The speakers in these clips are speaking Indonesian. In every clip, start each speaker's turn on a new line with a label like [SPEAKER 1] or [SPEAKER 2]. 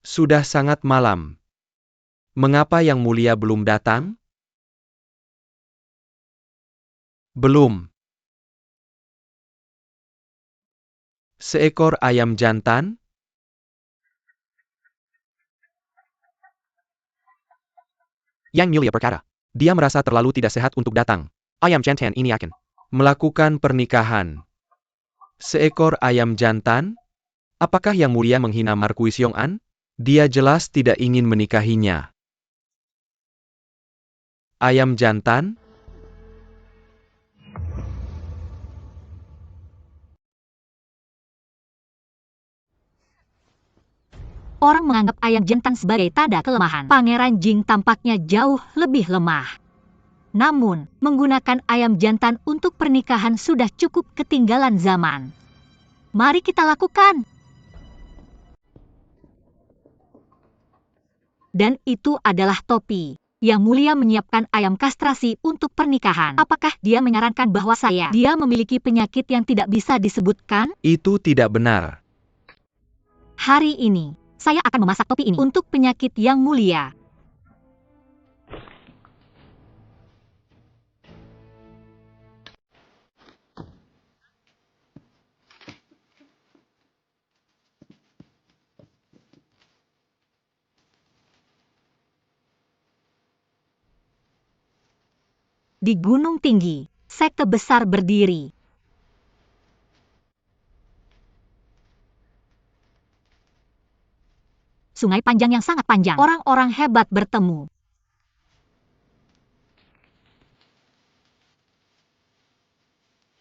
[SPEAKER 1] Sudah sangat malam. Mengapa Yang Mulia belum datang? Belum. Seekor ayam jantan? Yang Mulia berkata, dia merasa terlalu tidak sehat untuk datang. Ayam jantan ini akan melakukan pernikahan. Seekor ayam jantan? Apakah Yang Mulia menghina Marquis Yong'an? Dia jelas tidak ingin menikahinya. Ayam jantan?
[SPEAKER 2] Orang menganggap ayam jantan sebagai tanda kelemahan. Pangeran Jing tampaknya jauh lebih lemah. Namun, menggunakan ayam jantan untuk pernikahan sudah cukup ketinggalan zaman. Mari kita lakukan. Dan itu adalah topi. Yang Mulia menyiapkan ayam kastrasi untuk pernikahan. Apakah dia menyarankan bahwa dia memiliki penyakit yang tidak bisa disebutkan?
[SPEAKER 1] Itu tidak benar.
[SPEAKER 2] Hari ini, saya akan memasak topi ini untuk penyakit Yang Mulia. Di gunung tinggi, sekte besar berdiri. Sungai panjang yang sangat panjang. Orang-orang hebat bertemu.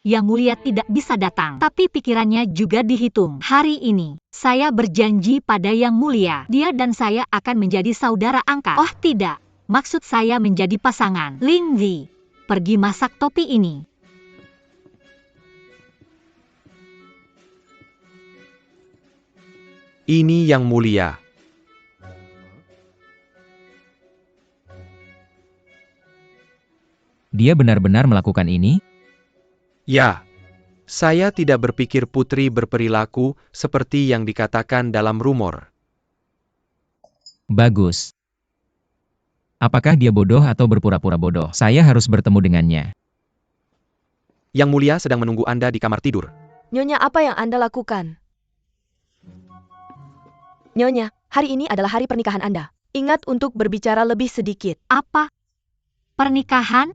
[SPEAKER 2] Yang Mulia tidak bisa datang, tapi pikirannya juga dihitung. Hari ini, saya berjanji pada Yang Mulia, dia dan saya akan menjadi saudara angkat. Oh tidak, maksud saya menjadi pasangan. Ling Zi, pergi masak topi ini.
[SPEAKER 1] Ini Yang Mulia.
[SPEAKER 3] Dia benar-benar melakukan ini?
[SPEAKER 1] Ya. Saya tidak berpikir putri berperilaku seperti yang dikatakan dalam rumor.
[SPEAKER 3] Bagus. Apakah dia bodoh atau berpura-pura bodoh? Saya harus bertemu dengannya.
[SPEAKER 1] Yang Mulia sedang menunggu Anda di kamar tidur.
[SPEAKER 4] Nyonya, apa yang Anda lakukan? Nyonya, hari ini adalah hari pernikahan Anda. Ingat untuk berbicara lebih sedikit.
[SPEAKER 2] Apa? Pernikahan?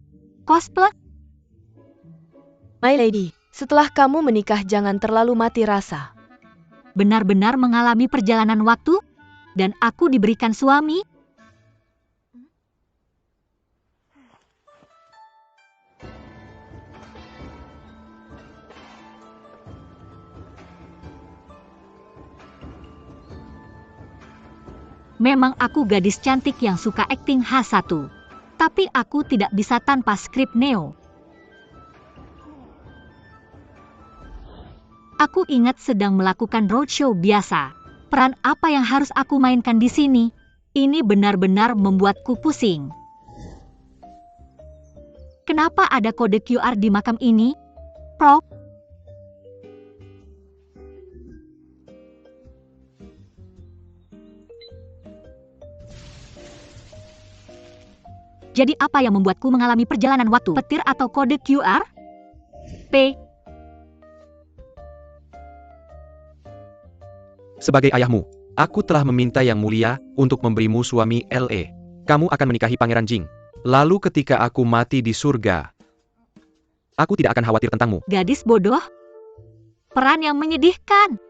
[SPEAKER 2] Cosplay?
[SPEAKER 4] My lady, setelah kamu menikah jangan terlalu mati rasa.
[SPEAKER 2] Benar-benar mengalami perjalanan waktu? Dan aku diberikan suami? Memang aku gadis cantik yang suka akting H1. Tapi aku tidak bisa tanpa skrip Neo. Aku ingat sedang melakukan roadshow biasa. Peran apa yang harus aku mainkan di sini? Ini benar-benar membuatku pusing. Kenapa ada kode QR di makam ini? Prof. Jadi apa yang membuatku mengalami perjalanan waktu? Petir atau kode QR? P.
[SPEAKER 1] Sebagai ayahmu, aku telah meminta Yang Mulia untuk memberimu suami LE. Kamu akan menikahi Pangeran Jing. Lalu ketika aku mati di surga, aku tidak akan khawatir tentangmu.
[SPEAKER 2] Gadis bodoh? Peran yang menyedihkan.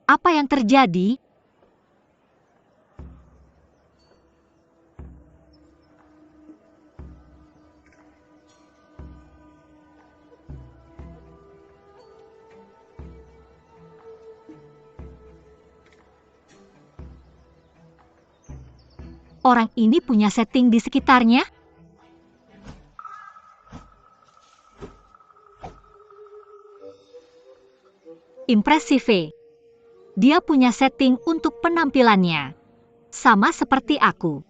[SPEAKER 2] Apa yang terjadi? Orang ini punya setting di sekitarnya? Impresif. Dia punya setting untuk penampilannya. Sama seperti aku.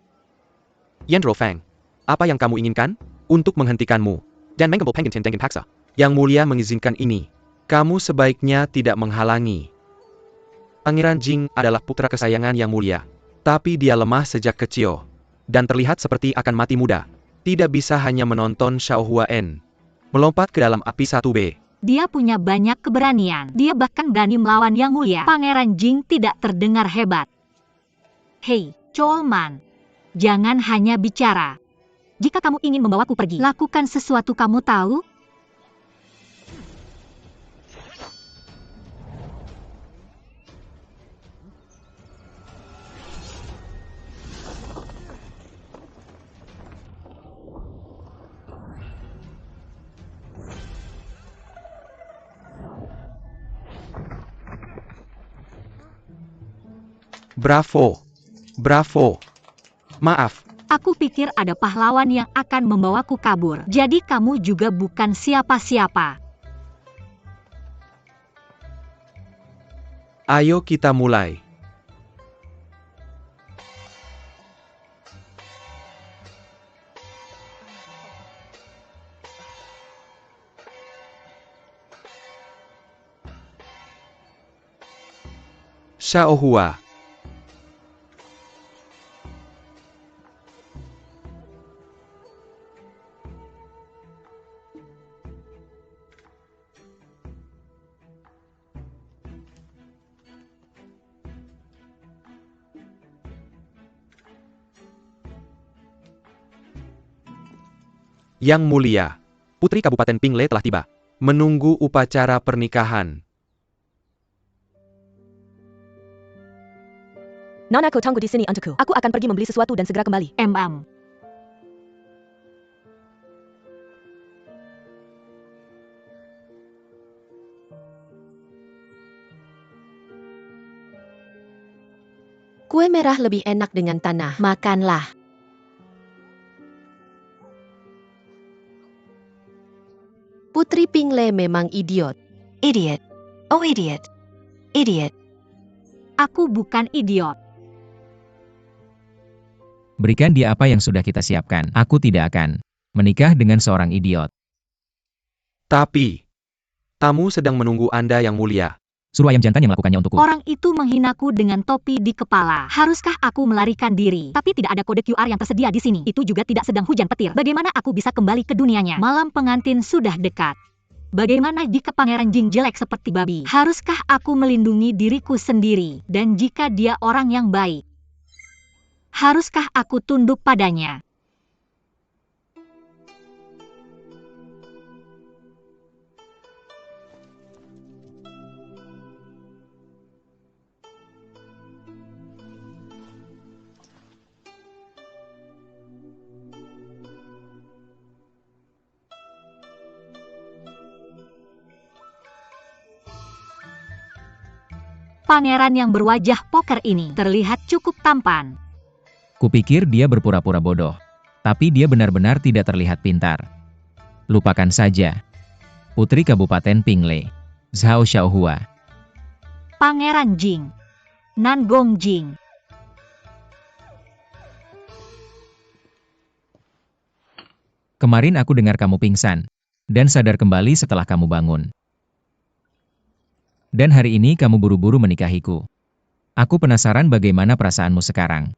[SPEAKER 1] Yan Rofang, apa yang kamu inginkan? Untuk menghentikanmu. Dan menggembal pengen dengan paksa. Yang Mulia mengizinkan ini. Kamu sebaiknya tidak menghalangi. Pangeran Jing adalah putra kesayangan Yang Mulia. Tapi dia lemah sejak kecil. Dan terlihat seperti akan mati muda. Tidak bisa hanya menonton Xiao Huan melompat ke dalam api 1B.
[SPEAKER 2] Dia punya banyak keberanian. Dia bahkan berani melawan Yang Mulia. Pangeran Jing tidak terdengar hebat. Hei, Cholman. Jangan hanya bicara. Jika kamu ingin membawaku pergi, lakukan sesuatu, kamu tahu?
[SPEAKER 1] Bravo. Bravo. Maaf.
[SPEAKER 2] Aku pikir ada pahlawan yang akan membawaku kabur. Jadi kamu juga bukan siapa-siapa.
[SPEAKER 1] Ayo kita mulai. Xiao Hua. Yang Mulia, Putri Kabupaten Pingle telah tiba. Menunggu upacara pernikahan.
[SPEAKER 4] Nonaku tunggu di sini untukku. Aku akan pergi membeli sesuatu dan segera kembali. Kue merah lebih enak dengan tanah. Makanlah. Putri Pingle memang idiot. Idiot. Oh idiot. Idiot.
[SPEAKER 2] Aku bukan idiot.
[SPEAKER 3] Berikan dia apa yang sudah kita siapkan. Aku tidak akan menikah dengan seorang idiot.
[SPEAKER 1] Tapi, tamu sedang menunggu Anda Yang Mulia.
[SPEAKER 3] Suruh ayam jantan yang melakukannya untukku.
[SPEAKER 2] Orang itu menghinaku dengan topi di kepala. Haruskah aku melarikan diri? Tapi tidak ada kode QR yang tersedia di sini. Itu juga tidak sedang hujan petir. Bagaimana aku bisa kembali ke dunianya? Malam pengantin sudah dekat. Bagaimana jika Pangeran Jing jelek seperti babi? Haruskah aku melindungi diriku sendiri? Dan jika dia orang yang baik, haruskah aku tunduk padanya? Pangeran yang berwajah poker ini terlihat cukup tampan.
[SPEAKER 3] Kupikir dia berpura-pura bodoh. Tapi dia benar-benar tidak terlihat pintar. Lupakan saja. Putri Kabupaten Pingle. Zhao Xiaohua.
[SPEAKER 2] Pangeran Jing. Nangong Jing.
[SPEAKER 3] Kemarin aku dengar kamu pingsan. Dan sadar kembali setelah kamu bangun. Dan hari ini kamu buru-buru menikahiku. Aku penasaran bagaimana perasaanmu sekarang.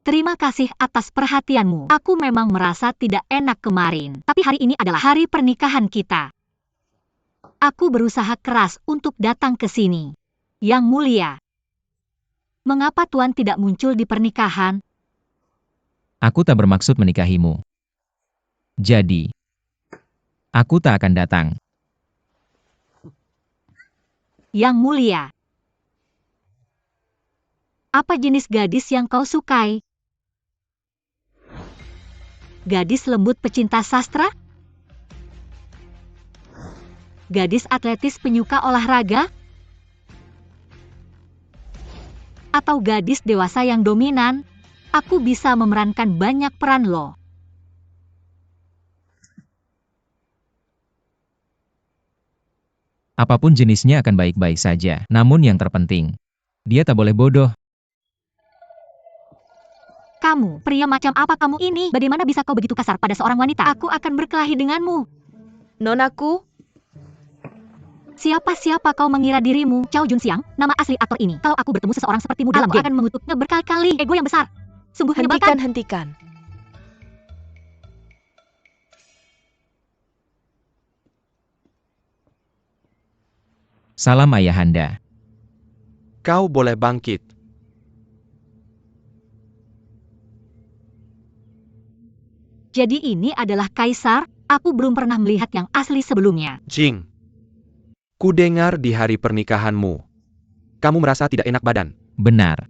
[SPEAKER 2] Terima kasih atas perhatianmu. Aku memang merasa tidak enak kemarin. Tapi hari ini adalah hari pernikahan kita. Aku berusaha keras untuk datang ke sini. Yang Mulia. Mengapa Tuan tidak muncul di pernikahan?
[SPEAKER 3] Aku tak bermaksud menikahimu. Jadi, aku tak akan datang.
[SPEAKER 2] Yang Mulia. Apa jenis gadis yang kau sukai? Gadis lembut pecinta sastra? Gadis atletis penyuka olahraga? Atau gadis dewasa yang dominan? Aku bisa memerankan banyak peran loh.
[SPEAKER 3] Apapun jenisnya akan baik-baik saja. Namun yang terpenting, dia tak boleh bodoh.
[SPEAKER 2] Kamu, pria macam apa kamu ini? Bagaimana bisa kau begitu kasar pada seorang wanita? Aku akan berkelahi denganmu.
[SPEAKER 4] Nonaku,
[SPEAKER 2] Siapa kau mengira dirimu? Chow Junxiang, nama asli aktor ini. Kalau aku bertemu seseorang sepertimu dalam game, akan mengutuknya berkali-kali. Ego yang besar. Sungguh menyebalkan.
[SPEAKER 4] Hentikan.
[SPEAKER 3] Salam ayahanda.
[SPEAKER 1] Kau boleh bangkit.
[SPEAKER 2] Jadi ini adalah Kaisar? Aku belum pernah melihat yang asli sebelumnya.
[SPEAKER 1] Jing. Ku dengar di hari pernikahanmu. Kamu merasa tidak enak badan.
[SPEAKER 3] Benar.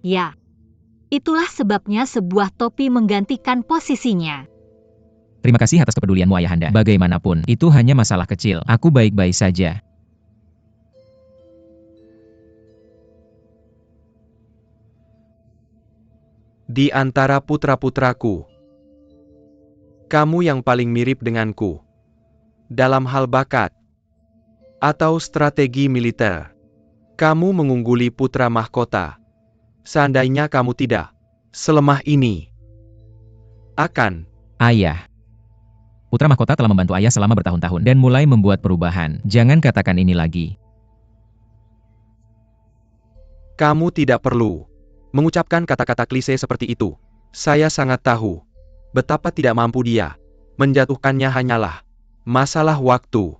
[SPEAKER 2] Ya. Itulah sebabnya sebuah topi menggantikan posisinya.
[SPEAKER 3] Terima kasih atas kepedulianmu ayahanda. Bagaimanapun, itu hanya masalah kecil. Aku baik-baik saja.
[SPEAKER 1] Di antara putra-putraku, kamu yang paling mirip denganku. Dalam hal bakat atau strategi militer, kamu mengungguli putra mahkota. Seandainya kamu tidak selemah ini, akan.
[SPEAKER 3] Ayah. Putra mahkota telah membantu ayah selama bertahun-tahun dan mulai membuat perubahan. Jangan katakan ini lagi.
[SPEAKER 1] Kamu tidak perlu mengucapkan kata-kata klise seperti itu. Saya sangat tahu betapa tidak mampu dia. Menjatuhkannya hanyalah masalah waktu.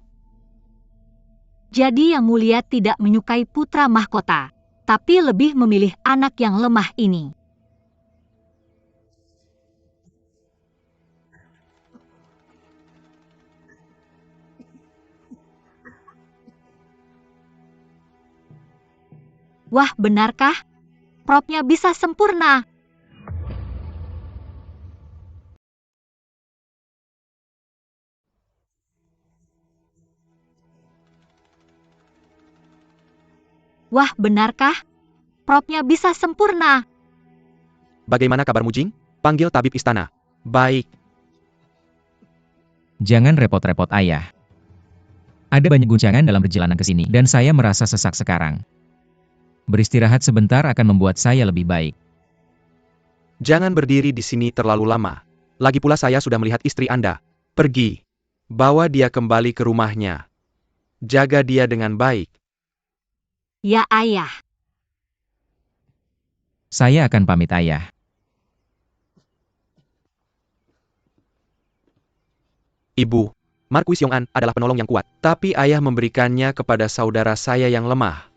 [SPEAKER 2] Jadi Yang Mulia tidak menyukai putra mahkota, tapi lebih memilih anak yang lemah ini. Wah, benarkah? Propnya bisa sempurna. Wah, benarkah? Propnya bisa sempurna.
[SPEAKER 1] Bagaimana kabarmu, Jing? Panggil tabib istana. Baik.
[SPEAKER 3] Jangan repot-repot ayah. Ada banyak guncangan dalam perjalanan ke sini dan saya merasa sesak sekarang. Beristirahat sebentar akan membuat saya lebih baik.
[SPEAKER 1] Jangan berdiri di sini terlalu lama. Lagi pula saya sudah melihat istri Anda. Pergi. Bawa dia kembali ke rumahnya. Jaga dia dengan baik.
[SPEAKER 2] Ya, Ayah.
[SPEAKER 3] Saya akan pamit ayah.
[SPEAKER 1] Ibu, Marquis Yong'an adalah penolong yang kuat, tapi ayah memberikannya kepada saudara saya yang lemah.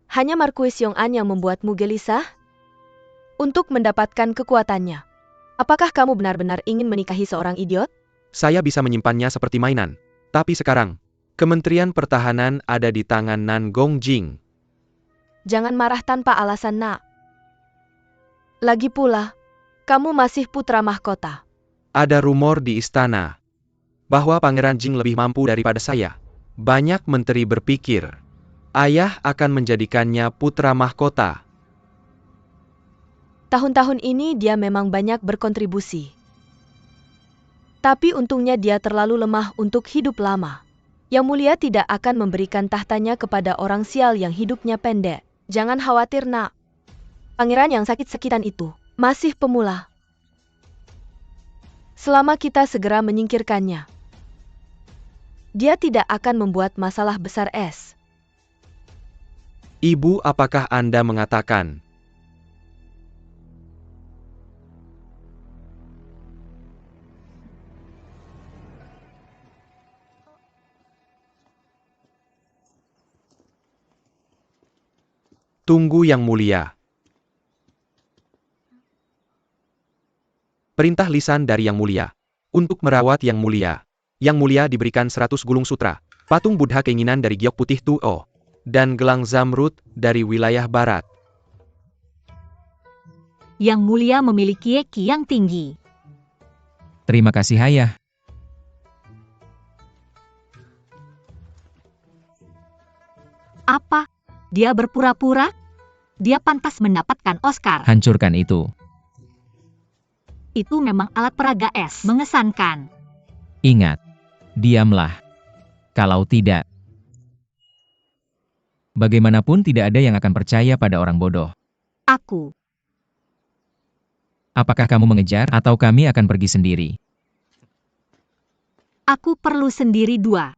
[SPEAKER 4] Hanya Marquis Yong'an yang membuatmu gelisah? Untuk mendapatkan kekuatannya, apakah kamu benar-benar ingin menikahi seorang idiot?
[SPEAKER 1] Saya bisa menyimpannya seperti mainan. Tapi sekarang, Kementerian Pertahanan ada di tangan Nan Gongjing.
[SPEAKER 4] Jangan marah tanpa alasan, nak. Lagi pula, kamu masih putra mahkota.
[SPEAKER 1] Ada rumor di istana bahwa Pangeran Jing lebih mampu daripada saya. Banyak menteri berpikir ayah akan menjadikannya putra mahkota.
[SPEAKER 4] Tahun-tahun ini dia memang banyak berkontribusi. Tapi untungnya dia terlalu lemah untuk hidup lama. Yang Mulia tidak akan memberikan tahtanya kepada orang sial yang hidupnya pendek. Jangan khawatir, nak. Pangeran yang sakit-sakitan itu masih pemula. Selama kita segera menyingkirkannya, dia tidak akan membuat masalah besar es.
[SPEAKER 1] Ibu, apakah Anda mengatakan tunggu Yang Mulia? Perintah lisan dari Yang Mulia. Untuk merawat Yang Mulia. Yang Mulia diberikan 100 gulung sutra, patung Buddha keinginan dari giok putih Tuo, dan gelang zamrud dari wilayah barat.
[SPEAKER 2] Yang Mulia memiliki ki yang tinggi.
[SPEAKER 3] Terima kasih ayah.
[SPEAKER 2] Apa? Dia berpura-pura? Dia pantas mendapatkan Oscar.
[SPEAKER 3] Hancurkan itu.
[SPEAKER 2] Itu memang alat peraga es. Mengesankan.
[SPEAKER 3] Ingat. Diamlah. Kalau tidak, bagaimanapun tidak ada yang akan percaya pada orang bodoh.
[SPEAKER 2] Aku.
[SPEAKER 3] Apakah kamu mengejar atau kami akan pergi sendiri?
[SPEAKER 2] Aku perlu sendiri 2.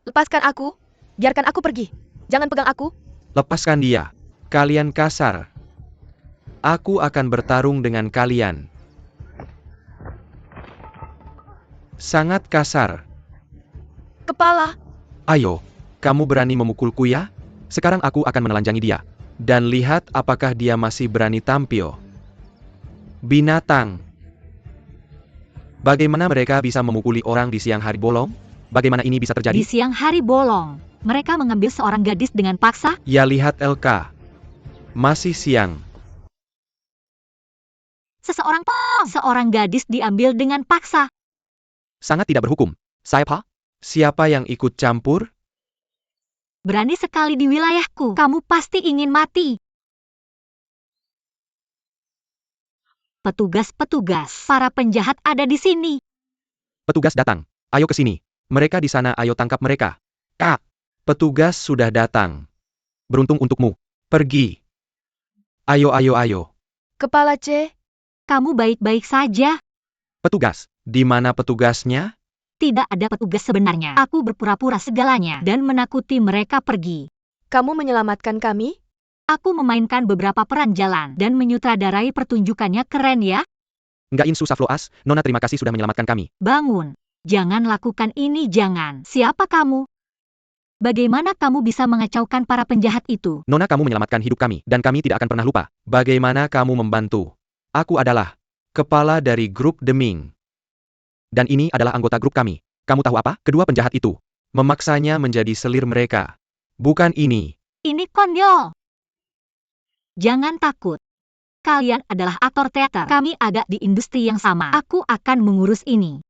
[SPEAKER 4] Lepaskan aku. Biarkan aku pergi. Jangan pegang aku.
[SPEAKER 1] Lepaskan dia. Kalian kasar. Aku akan bertarung dengan kalian. Sangat kasar.
[SPEAKER 4] Kepala.
[SPEAKER 1] Ayo, kamu berani memukulku ya? Sekarang aku akan menelanjangi dia. Dan lihat apakah dia masih berani tampil. Binatang. Bagaimana mereka bisa memukuli orang di siang hari bolong? Bagaimana ini bisa
[SPEAKER 2] Di
[SPEAKER 1] terjadi?
[SPEAKER 2] siang hari bolong, mereka mengambil seorang gadis dengan paksa.
[SPEAKER 1] Ya lihat LK. Masih siang.
[SPEAKER 2] Seorang gadis diambil dengan paksa.
[SPEAKER 1] Sangat tidak berhukum. Siapa? Siapa yang ikut campur?
[SPEAKER 2] Berani sekali di wilayahku. Kamu pasti ingin mati. Petugas, para penjahat ada di sini.
[SPEAKER 1] Petugas datang. Ayo ke sini. Mereka di sana, ayo tangkap mereka. Kak, petugas sudah datang. Beruntung untukmu. Pergi. Ayo.
[SPEAKER 4] Kepala C.
[SPEAKER 2] Kamu baik-baik saja.
[SPEAKER 1] Petugas, di mana petugasnya?
[SPEAKER 2] Tidak ada petugas sebenarnya. Aku berpura-pura segalanya dan menakuti mereka pergi.
[SPEAKER 4] Kamu menyelamatkan kami?
[SPEAKER 2] Aku memainkan beberapa peran jalan dan menyutradarai pertunjukannya keren ya.
[SPEAKER 1] Nggak susah Floas, Nona terima kasih sudah menyelamatkan kami.
[SPEAKER 2] Bangun. Jangan lakukan ini, jangan. Siapa kamu? Bagaimana kamu bisa mengacaukan para penjahat itu?
[SPEAKER 1] Nona kamu menyelamatkan hidup kami, dan kami tidak akan pernah lupa. Bagaimana kamu membantu? Aku adalah kepala dari grup Deming. Dan ini adalah anggota grup kami. Kamu tahu apa? Kedua penjahat itu memaksanya menjadi selir mereka. Bukan ini.
[SPEAKER 2] Ini konyol. Jangan takut. Kalian adalah aktor teater. Kami agak di industri yang sama. Aku akan mengurus ini.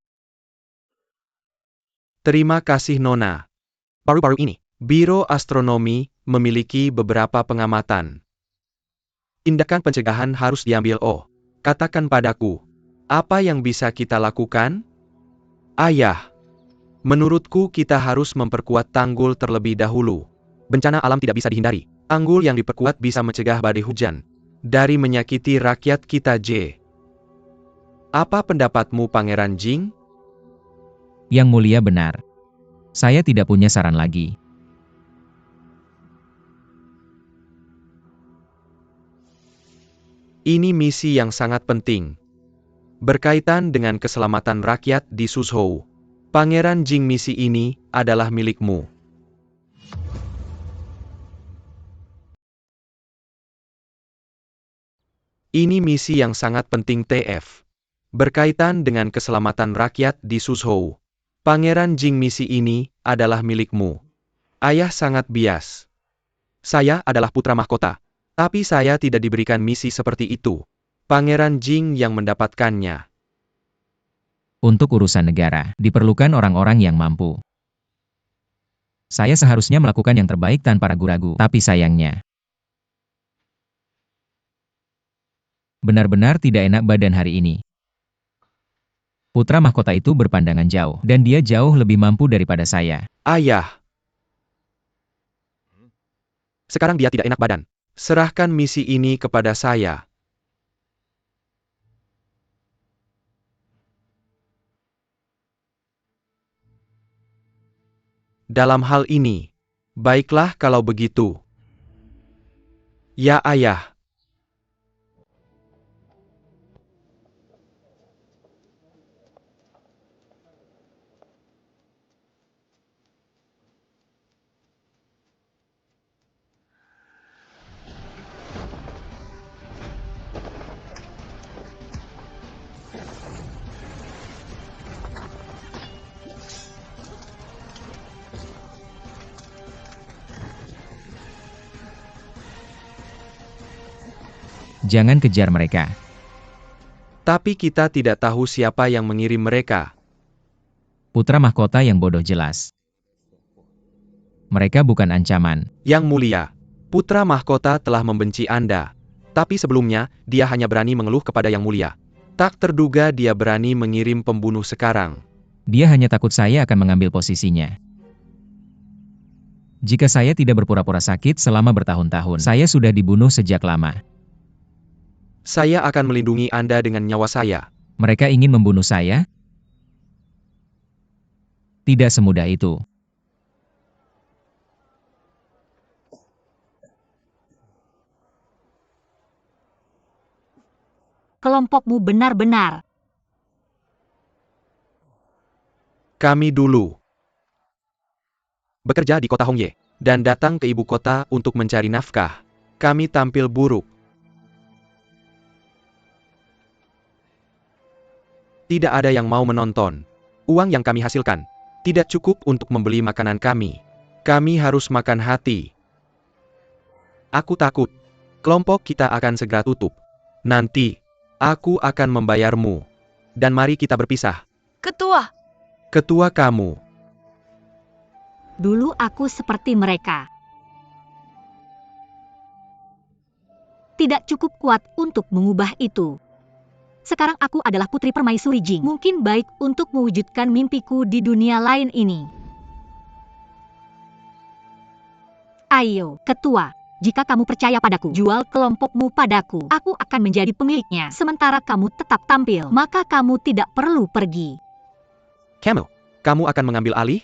[SPEAKER 1] Terima kasih Nona. Baru-baru ini, Biro Astronomi memiliki beberapa pengamatan. Tindakan pencegahan harus diambil. Oh, katakan padaku, apa yang bisa kita lakukan? Ayah, menurutku kita harus memperkuat tanggul terlebih dahulu. Bencana alam tidak bisa dihindari. Tanggul yang diperkuat bisa mencegah badai hujan dari menyakiti rakyat kita. J. Apa pendapatmu Pangeran Jing?
[SPEAKER 3] Yang mulia benar. Saya tidak punya saran lagi.
[SPEAKER 1] Ini misi yang sangat penting. Berkaitan dengan keselamatan rakyat di Suzhou. Pangeran Jing, misi ini adalah milikmu. Ini misi yang sangat penting TF. Berkaitan dengan keselamatan rakyat di Suzhou. Pangeran Jing, misi ini adalah milikmu. Ayah sangat bias. Saya adalah putra mahkota. Tapi saya tidak diberikan misi seperti itu. Pangeran Jing yang mendapatkannya.
[SPEAKER 3] Untuk urusan negara, diperlukan orang-orang yang mampu. Saya seharusnya melakukan yang terbaik tanpa ragu-ragu, tapi sayangnya. Benar-benar tidak enak badan hari ini. Putra mahkota itu berpandangan jauh, dan dia jauh lebih mampu daripada saya.
[SPEAKER 1] Ayah. Sekarang dia tidak enak badan. Serahkan misi ini kepada saya. Dalam hal ini, baiklah kalau begitu. Ya ayah.
[SPEAKER 3] Jangan kejar mereka.
[SPEAKER 1] Tapi kita tidak tahu siapa yang mengirim mereka.
[SPEAKER 3] Putra mahkota yang bodoh jelas. Mereka bukan ancaman.
[SPEAKER 1] Yang mulia, putra mahkota telah membenci Anda. Tapi sebelumnya, dia hanya berani mengeluh kepada yang mulia. Tak terduga dia berani mengirim pembunuh sekarang.
[SPEAKER 3] Dia hanya takut saya akan mengambil posisinya. Jika saya tidak berpura-pura sakit selama bertahun-tahun, saya sudah dibunuh sejak lama.
[SPEAKER 1] Saya akan melindungi Anda dengan nyawa saya.
[SPEAKER 3] Mereka ingin membunuh saya? Tidak semudah itu.
[SPEAKER 2] Kelompokmu benar-benar.
[SPEAKER 1] Kami dulu bekerja di kota Hongye, dan datang ke ibu kota untuk mencari nafkah. Kami tampil buruk. Tidak ada yang mau menonton. Uang yang kami hasilkan tidak cukup untuk membeli makanan kami. Kami harus makan hati. Aku takut kelompok kita akan segera tutup. Nanti, aku akan membayarmu. Dan mari kita berpisah.
[SPEAKER 4] Ketua,
[SPEAKER 1] Ketua kamu.
[SPEAKER 2] Dulu aku seperti mereka. Tidak cukup kuat untuk mengubah itu. Sekarang aku adalah putri permaisuri Jing. Mungkin baik untuk mewujudkan mimpiku di dunia lain ini. Ayo, ketua. Jika kamu percaya padaku, jual kelompokmu padaku. Aku akan menjadi pemiliknya. Sementara kamu tetap tampil, maka kamu tidak perlu pergi.
[SPEAKER 1] Camel, kamu akan mengambil alih?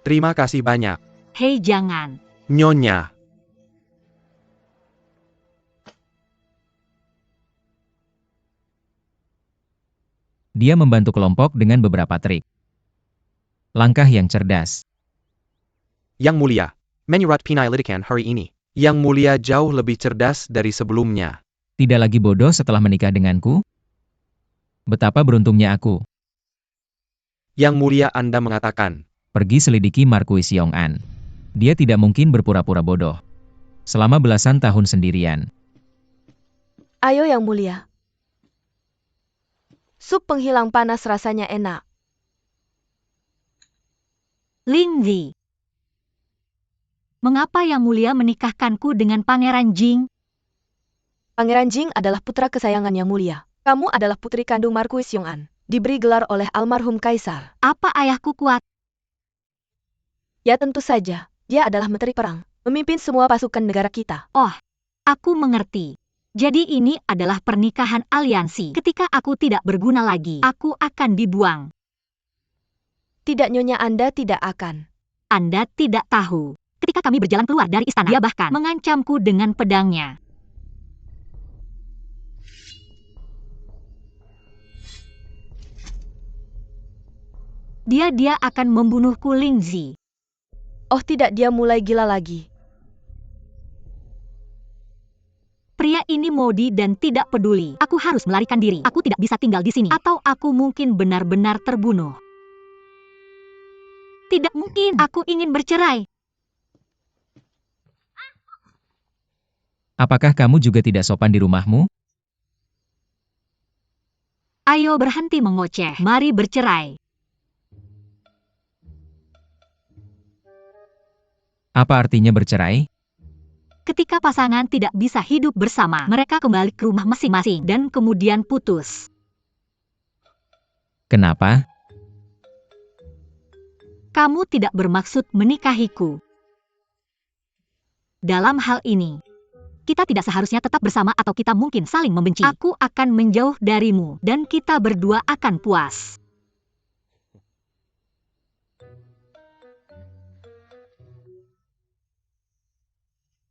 [SPEAKER 1] Terima kasih banyak.
[SPEAKER 2] Hei, jangan.
[SPEAKER 1] Nyonya.
[SPEAKER 3] Dia membantu kelompok dengan beberapa trik. Langkah yang cerdas.
[SPEAKER 1] Yang mulia, menyurat penyelidikan hari ini. Yang mulia jauh lebih cerdas dari sebelumnya.
[SPEAKER 3] Tidak lagi bodoh setelah menikah denganku? Betapa beruntungnya aku.
[SPEAKER 1] Yang mulia Anda mengatakan.
[SPEAKER 3] Pergi selidiki Marquis Yong'an. Dia tidak mungkin berpura-pura bodoh. Selama belasan tahun sendirian.
[SPEAKER 4] ayo yang mulia. Sup penghilang panas rasanya enak.
[SPEAKER 2] Lingzi. Mengapa Yang Mulia menikahkanku dengan Pangeran Jing?
[SPEAKER 4] Pangeran Jing adalah putra kesayangan Yang Mulia. Kamu adalah putri kandung Marquis Yong'an. Diberi gelar oleh almarhum kaisar.
[SPEAKER 2] Apa ayahku kuat?
[SPEAKER 4] Ya tentu saja. Dia adalah menteri perang. Memimpin semua pasukan negara kita.
[SPEAKER 2] Oh, aku mengerti. Jadi ini adalah pernikahan aliansi. Ketika aku tidak berguna lagi, aku akan dibuang.
[SPEAKER 4] Tidak, Nyonya, Anda tidak akan.
[SPEAKER 2] Anda tidak tahu. Ketika kami berjalan keluar dari istana, dia bahkan mengancamku dengan pedangnya. Dia akan membunuhku, Lingzi.
[SPEAKER 4] Oh tidak, dia mulai gila lagi.
[SPEAKER 2] Pria ini modi dan tidak peduli. Aku harus melarikan diri. Aku tidak bisa tinggal di sini. Atau aku mungkin benar-benar terbunuh. Tidak mungkin. Aku ingin bercerai.
[SPEAKER 3] Apakah kamu juga tidak sopan di rumahmu?
[SPEAKER 2] Ayo berhenti mengoceh. Mari bercerai.
[SPEAKER 3] Apa artinya bercerai?
[SPEAKER 2] Ketika pasangan tidak bisa hidup bersama, mereka kembali ke rumah masing-masing dan kemudian putus.
[SPEAKER 3] Kenapa?
[SPEAKER 2] Kamu tidak bermaksud menikahiku. Dalam hal ini, kita tidak seharusnya tetap bersama atau kita mungkin saling membenci. Aku akan menjauh darimu dan kita berdua akan puas.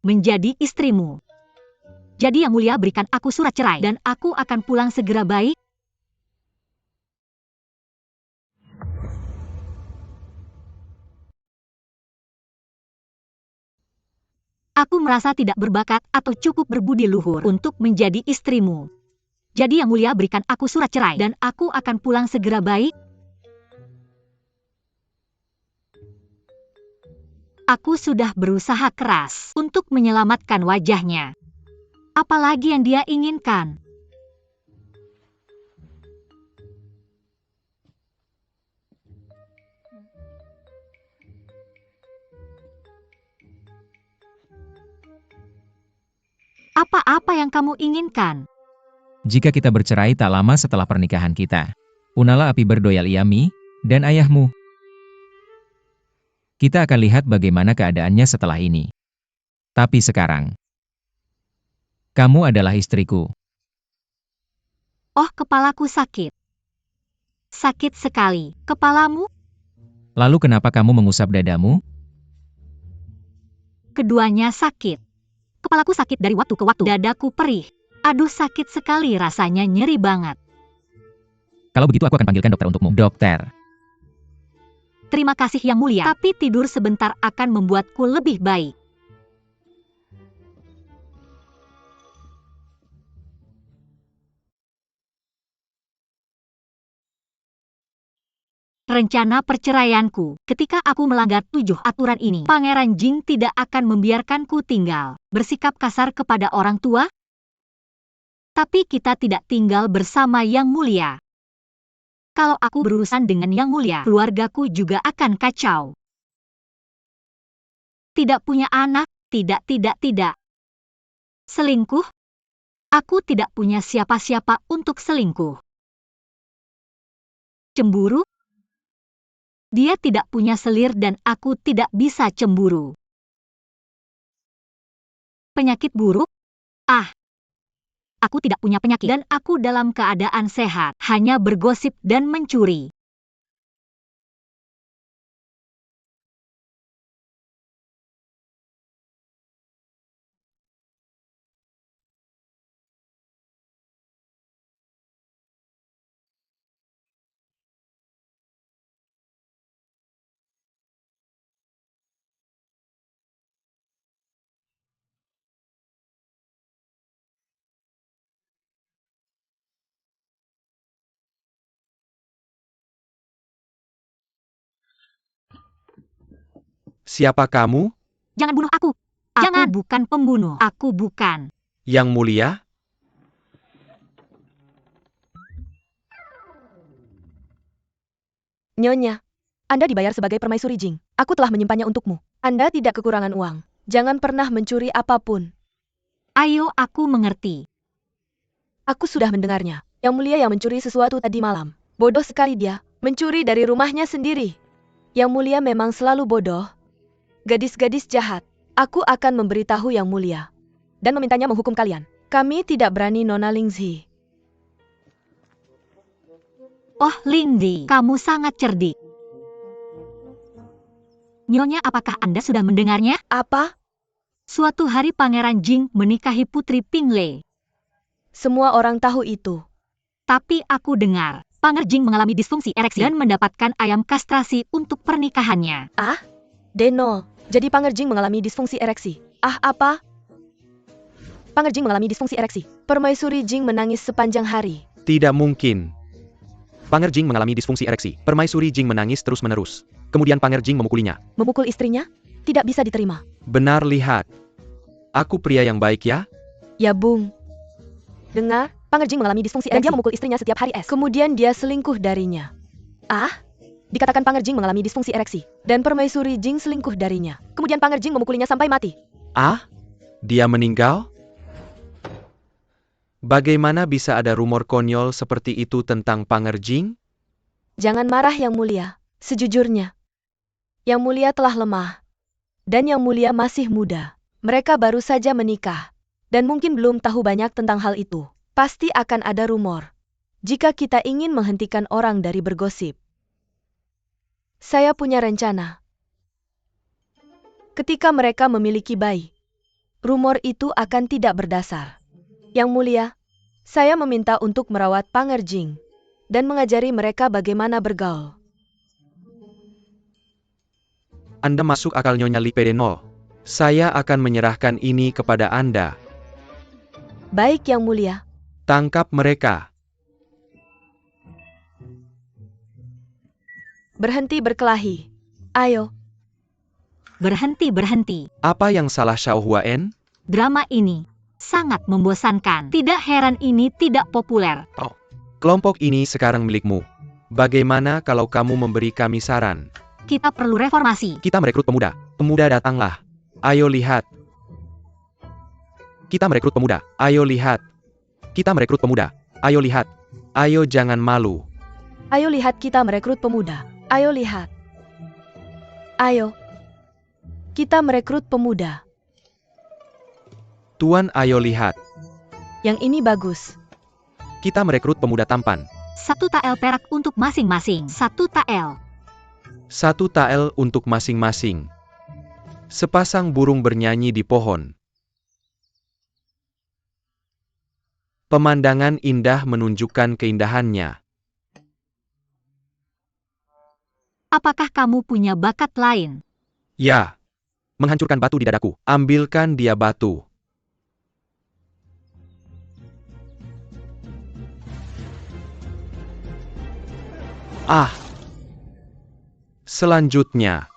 [SPEAKER 2] Menjadi istrimu. Jadi Yang Mulia berikan aku surat cerai dan aku akan pulang segera, baik? Aku merasa tidak berbakat atau cukup berbudi luhur untuk menjadi istrimu. Jadi Yang Mulia berikan aku surat cerai dan aku akan pulang segera, baik? Aku sudah berusaha keras untuk menyelamatkan wajahnya. Apalagi yang dia inginkan? Apa-apa yang kamu inginkan?
[SPEAKER 3] Jika kita bercerai tak lama setelah pernikahan kita, Unala api berdoyal Iyami, dan ayahmu. Kita akan lihat bagaimana keadaannya setelah ini. Tapi sekarang, Kamu adalah istriku.
[SPEAKER 2] Oh, kepalaku sakit. Sakit sekali. Kepalamu?
[SPEAKER 3] Lalu kenapa kamu mengusap dadamu?
[SPEAKER 2] Keduanya sakit. Kepalaku sakit dari waktu ke waktu. Dadaku perih. Aduh, sakit sekali rasanya, nyeri banget.
[SPEAKER 3] Kalau begitu aku akan panggilkan dokter untukmu. Dokter.
[SPEAKER 2] Terima kasih Yang Mulia, tapi tidur sebentar akan membuatku lebih baik. Rencana perceraianku. Ketika aku melanggar 7 aturan ini, Pangeran Jing tidak akan membiarkanku tinggal. Bersikap kasar kepada orang tua? Tapi kita tidak tinggal bersama Yang Mulia. Kalau aku berurusan dengan Yang Mulia, keluargaku juga akan kacau. Tidak punya anak, tidak. Selingkuh? Aku tidak punya siapa-siapa untuk selingkuh. Cemburu? Dia tidak punya selir dan aku tidak bisa cemburu. Penyakit buruk? Aku tidak punya penyakit dan aku dalam keadaan sehat, hanya bergosip dan mencuri.
[SPEAKER 1] Siapa kamu?
[SPEAKER 2] Jangan bunuh aku. Jangan. Aku bukan pembunuh. Aku bukan.
[SPEAKER 1] Yang Mulia?
[SPEAKER 4] Nyonya, Anda dibayar sebagai permaisuri Jing. Aku telah menyimpannya untukmu. Anda tidak kekurangan uang. Jangan pernah mencuri apapun.
[SPEAKER 2] Ayo, aku mengerti.
[SPEAKER 4] Aku sudah mendengarnya. Yang Mulia yang mencuri sesuatu tadi malam. Bodoh sekali dia. Mencuri dari rumahnya sendiri. Yang Mulia memang selalu bodoh. Gadis-gadis jahat. Aku akan memberitahu Yang Mulia. Dan memintanya menghukum kalian. Kami tidak berani, Nona Lingzi.
[SPEAKER 2] Oh, Lingdi, kamu sangat cerdik. Nyonya, apakah Anda sudah mendengarnya?
[SPEAKER 4] Apa?
[SPEAKER 2] Suatu hari Pangeran Jing menikahi Putri Pinglei.
[SPEAKER 4] Semua orang tahu itu.
[SPEAKER 2] Tapi aku dengar, Pangeran Jing mengalami disfungsi ereksi dan mendapatkan ayam kastrasi untuk pernikahannya.
[SPEAKER 4] Deno, jadi Pangeran Jing mengalami disfungsi ereksi. Apa? Pangeran Jing mengalami disfungsi ereksi. Permaisuri Jing menangis sepanjang hari.
[SPEAKER 1] Tidak mungkin. Pangeran Jing mengalami disfungsi ereksi. Permaisuri Jing menangis terus-menerus. Kemudian Pangeran Jing memukulinya.
[SPEAKER 4] Memukul istrinya? Tidak bisa diterima.
[SPEAKER 1] Benar, lihat. Aku pria yang baik ya?
[SPEAKER 4] Ya, Bung. Dengar, Pangeran Jing mengalami disfungsi ereksi dan dia memukul istrinya setiap hari es. Kemudian dia selingkuh darinya. Dikatakan Pangeran Jing mengalami disfungsi ereksi. Dan Permaisuri Jing selingkuh darinya. Kemudian Pangeran Jing memukulinya sampai mati.
[SPEAKER 1] Dia meninggal? Bagaimana bisa ada rumor konyol seperti itu tentang Pangeran Jing?
[SPEAKER 4] Jangan marah Yang Mulia. Sejujurnya, Yang Mulia telah lemah. Dan Yang Mulia masih muda. Mereka baru saja menikah. Dan mungkin belum tahu banyak tentang hal itu. Pasti akan ada rumor. Jika kita ingin menghentikan orang dari bergosip. Saya punya rencana. Ketika mereka memiliki bayi, rumor itu akan tidak berdasar. Yang Mulia, saya meminta untuk merawat Pangeran Jing dan mengajari mereka bagaimana bergaul.
[SPEAKER 1] Anda masuk akal, Nyonya Li Pedeno. Saya akan menyerahkan ini kepada Anda.
[SPEAKER 4] Baik Yang Mulia.
[SPEAKER 1] Tangkap mereka.
[SPEAKER 4] Berhenti berkelahi. Ayo.
[SPEAKER 2] Berhenti.
[SPEAKER 1] Apa yang salah Xiao Huaen?
[SPEAKER 2] Drama ini sangat membosankan. Tidak heran ini tidak populer.
[SPEAKER 1] Kelompok ini sekarang milikmu. Bagaimana kalau kamu memberi kami saran?
[SPEAKER 2] Kita perlu reformasi.
[SPEAKER 1] Kita merekrut pemuda. Pemuda, datanglah. Ayo lihat. Kita merekrut pemuda. Ayo lihat. Kita merekrut pemuda. Ayo lihat. Ayo, jangan malu.
[SPEAKER 4] Ayo lihat, kita merekrut pemuda. Ayo lihat. Ayo. Kita merekrut pemuda.
[SPEAKER 1] Tuan, ayo lihat.
[SPEAKER 4] Yang ini bagus.
[SPEAKER 1] Kita merekrut pemuda tampan.
[SPEAKER 2] 1 tael perak untuk masing-masing. 1 tael.
[SPEAKER 1] 1 tael untuk masing-masing. Sepasang burung bernyanyi di pohon. Pemandangan indah menunjukkan keindahannya.
[SPEAKER 2] Apakah kamu punya bakat lain?
[SPEAKER 1] Ya. Menghancurkan batu di dadaku. Ambilkan dia batu. Ah. Selanjutnya.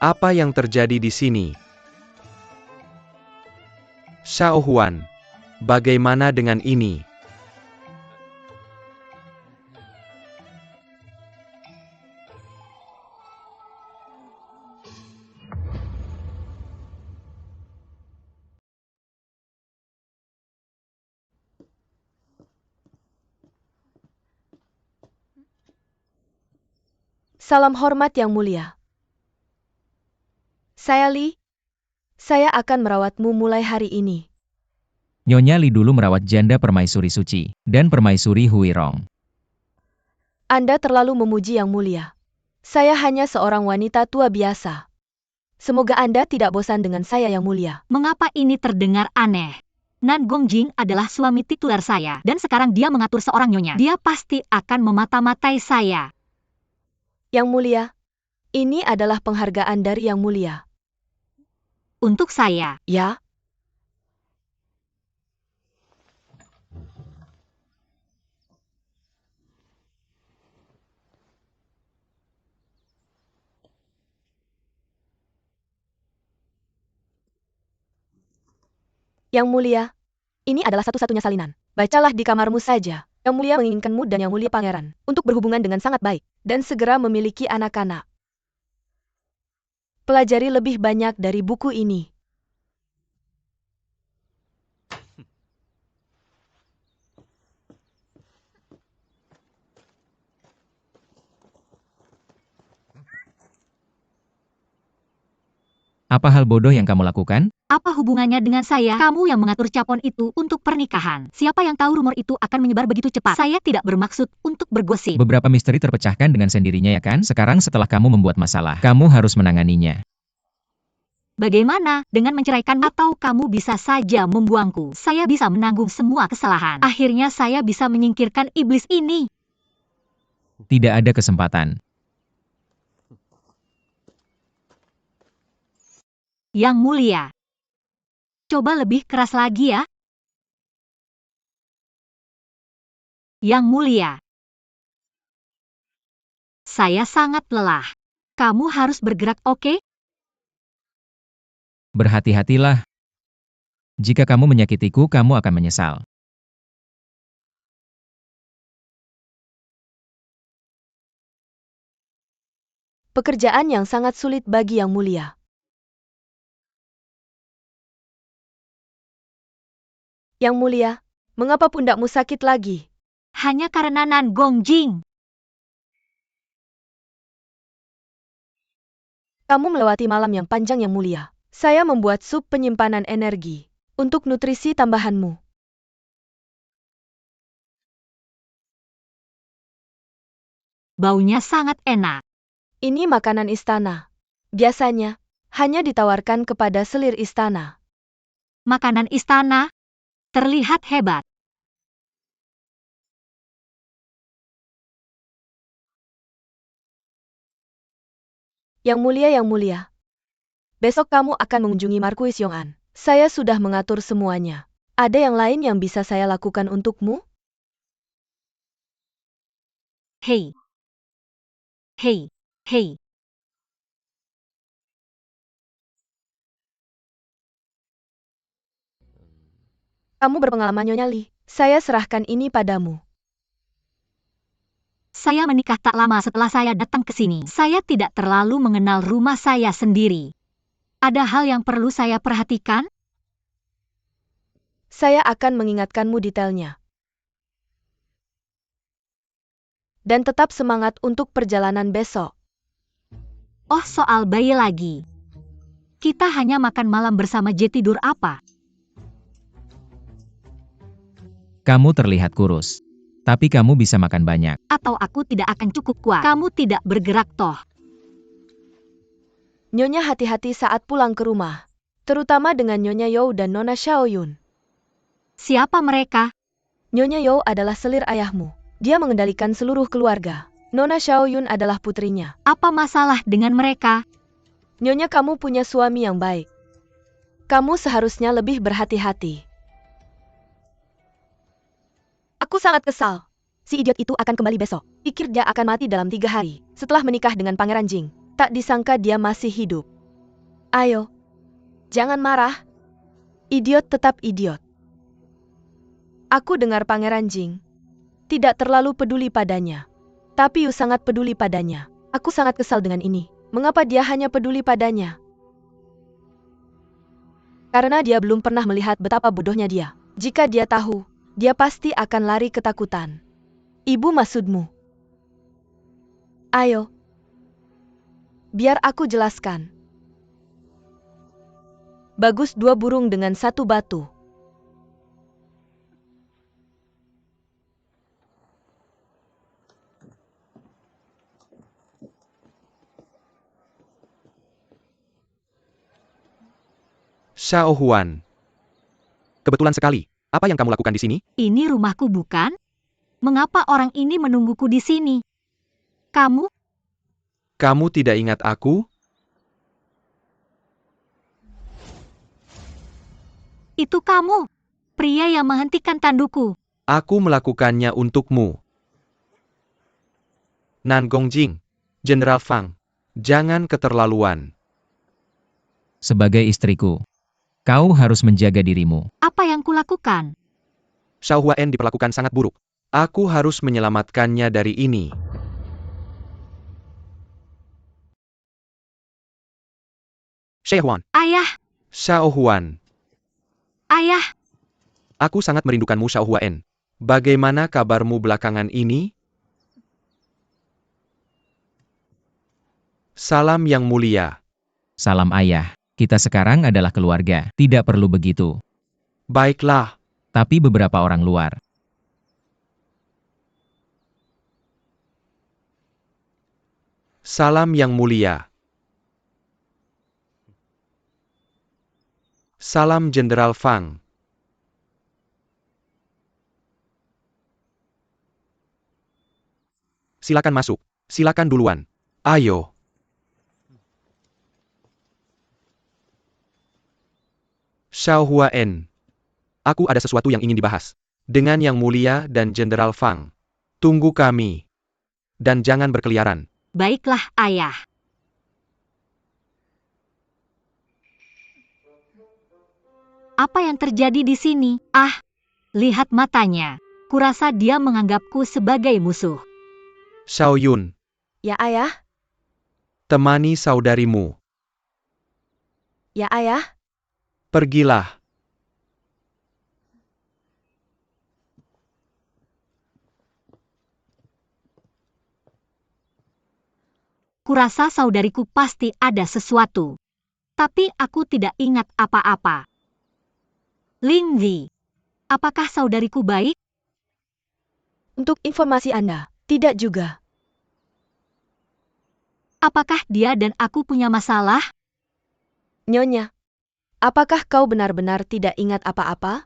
[SPEAKER 1] Apa yang terjadi di sini? Xiao Huan, bagaimana dengan ini?
[SPEAKER 4] Salam hormat yang mulia. Saya Li. Saya akan merawatmu mulai hari ini.
[SPEAKER 3] Nyonya Li dulu merawat janda permaisuri suci dan permaisuri Huirong.
[SPEAKER 4] Anda terlalu memuji yang mulia. Saya hanya seorang wanita tua biasa. Semoga Anda tidak bosan dengan saya yang mulia.
[SPEAKER 2] Mengapa ini terdengar aneh? Nan Gongjing adalah suami tituler saya, dan sekarang dia mengatur seorang nyonya. Dia pasti akan memata-matai saya.
[SPEAKER 4] Yang mulia, ini adalah penghargaan dari yang mulia.
[SPEAKER 2] Untuk saya.
[SPEAKER 4] Ya? Yang mulia, ini adalah satu-satunya salinan. Bacalah di kamarmu saja. Yang mulia menginginkanmu dan yang mulia pangeran untuk berhubungan dengan sangat baik dan segera memiliki anak-anak. Pelajari lebih banyak dari buku ini.
[SPEAKER 3] Apa hal bodoh yang kamu lakukan?
[SPEAKER 2] Apa hubungannya dengan saya? Kamu yang mengatur capon itu untuk pernikahan. Siapa yang tahu rumor itu akan menyebar begitu cepat? Saya tidak bermaksud untuk bergosip.
[SPEAKER 3] Beberapa misteri terpecahkan dengan sendirinya ya kan? Sekarang setelah kamu membuat masalah, kamu harus menanganinya.
[SPEAKER 2] Bagaimana dengan menceraikan atau kamu bisa saja membuangku? Saya bisa menanggung semua kesalahan. Akhirnya saya bisa menyingkirkan iblis ini.
[SPEAKER 3] Tidak ada kesempatan.
[SPEAKER 2] Yang mulia. Coba lebih keras lagi ya. Yang mulia. Saya sangat lelah. Kamu harus bergerak, oke?
[SPEAKER 3] Berhati-hatilah. Jika kamu menyakitiku, kamu akan menyesal.
[SPEAKER 4] Pekerjaan yang sangat sulit bagi yang mulia. Yang mulia, mengapa pundakmu sakit lagi?
[SPEAKER 2] Hanya karena Nan Gongjing.
[SPEAKER 4] Kamu melewati malam yang panjang yang mulia. Saya membuat sup penyimpanan energi untuk nutrisi tambahanmu.
[SPEAKER 2] Baunya sangat enak.
[SPEAKER 4] Ini makanan istana. Biasanya, hanya ditawarkan kepada selir istana.
[SPEAKER 2] Makanan istana terlihat hebat.
[SPEAKER 4] Yang mulia. Besok kamu akan mengunjungi Markuis Yong'an. Saya sudah mengatur semuanya. Ada yang lain yang bisa saya lakukan untukmu?
[SPEAKER 2] Hei. Hei. Hei.
[SPEAKER 4] Kamu berpengalaman Nyonya Li. Saya serahkan ini padamu.
[SPEAKER 2] Saya menikah tak lama setelah saya datang ke sini. Saya tidak terlalu mengenal rumah saya sendiri. Ada hal yang perlu saya perhatikan?
[SPEAKER 4] Saya akan mengingatkanmu detailnya. dan tetap semangat untuk perjalanan besok.
[SPEAKER 2] Oh, soal bayi lagi. Kita hanya makan malam bersama je tidur apa?
[SPEAKER 3] Kamu terlihat kurus. Tapi kamu bisa makan banyak.
[SPEAKER 2] Atau aku tidak akan cukup kuat. Kamu tidak bergerak toh.
[SPEAKER 4] Nyonya hati-hati saat pulang ke rumah. Terutama dengan Nyonya You dan Nona Xiaoyun.
[SPEAKER 2] Siapa mereka?
[SPEAKER 4] Nyonya You adalah selir ayahmu. Dia mengendalikan seluruh keluarga. Nona Xiaoyun adalah putrinya.
[SPEAKER 2] Apa masalah dengan mereka?
[SPEAKER 4] Nyonya, kamu punya suami yang baik. Kamu seharusnya lebih berhati-hati. Aku sangat kesal. Si idiot itu akan kembali besok. Pikir dia akan mati dalam 3 hari. Setelah menikah dengan Pangeran Jing. Tak disangka dia masih hidup. Ayo. Jangan marah. Idiot tetap idiot. Aku dengar Pangeran Jing tidak terlalu peduli padanya. Tapi Yu sangat peduli padanya. Aku sangat kesal dengan ini. Mengapa dia hanya peduli padanya? Karena dia belum pernah melihat betapa bodohnya dia. Jika dia tahu, dia pasti akan lari ketakutan. Ibu, maksudmu? Ayo. Biar aku jelaskan. Bagus 2 burung dengan 1 batu.
[SPEAKER 1] Xiao Huan. Kebetulan sekali. Apa yang kamu lakukan di sini?
[SPEAKER 2] Ini rumahku bukan? Mengapa orang ini menungguku di sini? Kamu?
[SPEAKER 1] Kamu tidak ingat aku?
[SPEAKER 2] Itu kamu. Pria yang menghentikan tanduku.
[SPEAKER 1] Aku melakukannya untukmu. Nan Gongjing. Jenderal Fang. Jangan keterlaluan.
[SPEAKER 3] Sebagai istriku, kau harus menjaga dirimu.
[SPEAKER 2] Apa yang kulakukan?
[SPEAKER 1] Xiao Huan diperlakukan sangat buruk. Aku harus menyelamatkannya dari ini. Xiao Huan.
[SPEAKER 2] Ayah,
[SPEAKER 1] Xiao Huan.
[SPEAKER 2] ayah.
[SPEAKER 1] Aku sangat merindukanmu, Xiao Huan. Bagaimana kabarmu belakangan ini? Salam yang mulia.
[SPEAKER 3] Salam ayah. Kita sekarang adalah keluarga. Tidak perlu begitu.
[SPEAKER 1] Baiklah.
[SPEAKER 3] Tapi beberapa orang luar.
[SPEAKER 1] Salam yang mulia. Salam Jenderal Fang. Silakan masuk. Silakan duluan. Ayo. Xiao Huan. Aku ada sesuatu yang ingin dibahas. Dengan Yang Mulia dan Jenderal Fang. Tunggu kami. Dan jangan berkeliaran.
[SPEAKER 2] Baiklah, ayah. Apa yang terjadi di sini? Ah, lihat matanya. Kurasa dia menganggapku sebagai musuh.
[SPEAKER 1] Xiao Yun.
[SPEAKER 4] Ya, ayah.
[SPEAKER 1] Temani saudarimu.
[SPEAKER 4] Ya, ayah.
[SPEAKER 1] Pergilah.
[SPEAKER 2] Kurasa saudariku pasti ada sesuatu. Tapi aku tidak ingat apa-apa. Ling Zi, apakah saudariku baik?
[SPEAKER 4] Untuk informasi Anda, tidak juga.
[SPEAKER 2] Apakah dia dan aku punya masalah?
[SPEAKER 4] Nyonya, apakah kau benar-benar tidak ingat apa-apa?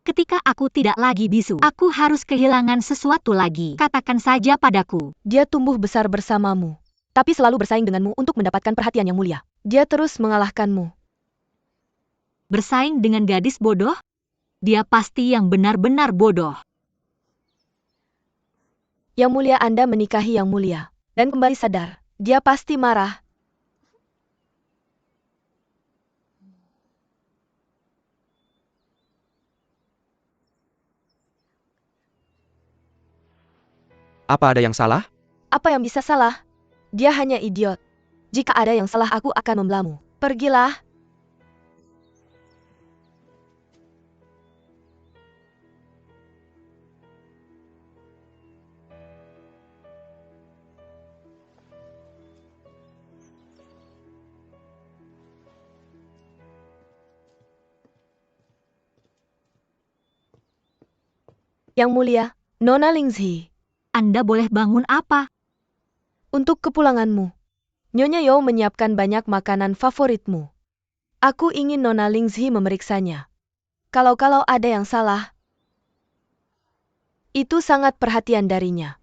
[SPEAKER 2] Ketika aku tidak lagi bisu, aku harus kehilangan sesuatu lagi. Katakan saja padaku.
[SPEAKER 4] Dia tumbuh besar bersamamu, tapi selalu bersaing denganmu untuk mendapatkan perhatian yang mulia. Dia terus mengalahkanmu.
[SPEAKER 2] Bersaing dengan gadis bodoh? Dia pasti yang benar-benar bodoh.
[SPEAKER 4] Yang mulia, Anda menikahi yang mulia, dan kembali sadar. Dia pasti marah.
[SPEAKER 1] Apa ada yang salah?
[SPEAKER 4] Apa yang bisa salah? Dia hanya idiot. Jika ada yang salah, aku akan membelamu. Pergilah. Yang Mulia, Nona Lingzi,
[SPEAKER 2] Anda boleh bangun apa?
[SPEAKER 4] untuk kepulanganmu. Nyonya Yao menyiapkan banyak makanan favoritmu. Aku ingin Nona Lingzi memeriksanya. Kalau ada yang salah, itu sangat perhatian darinya.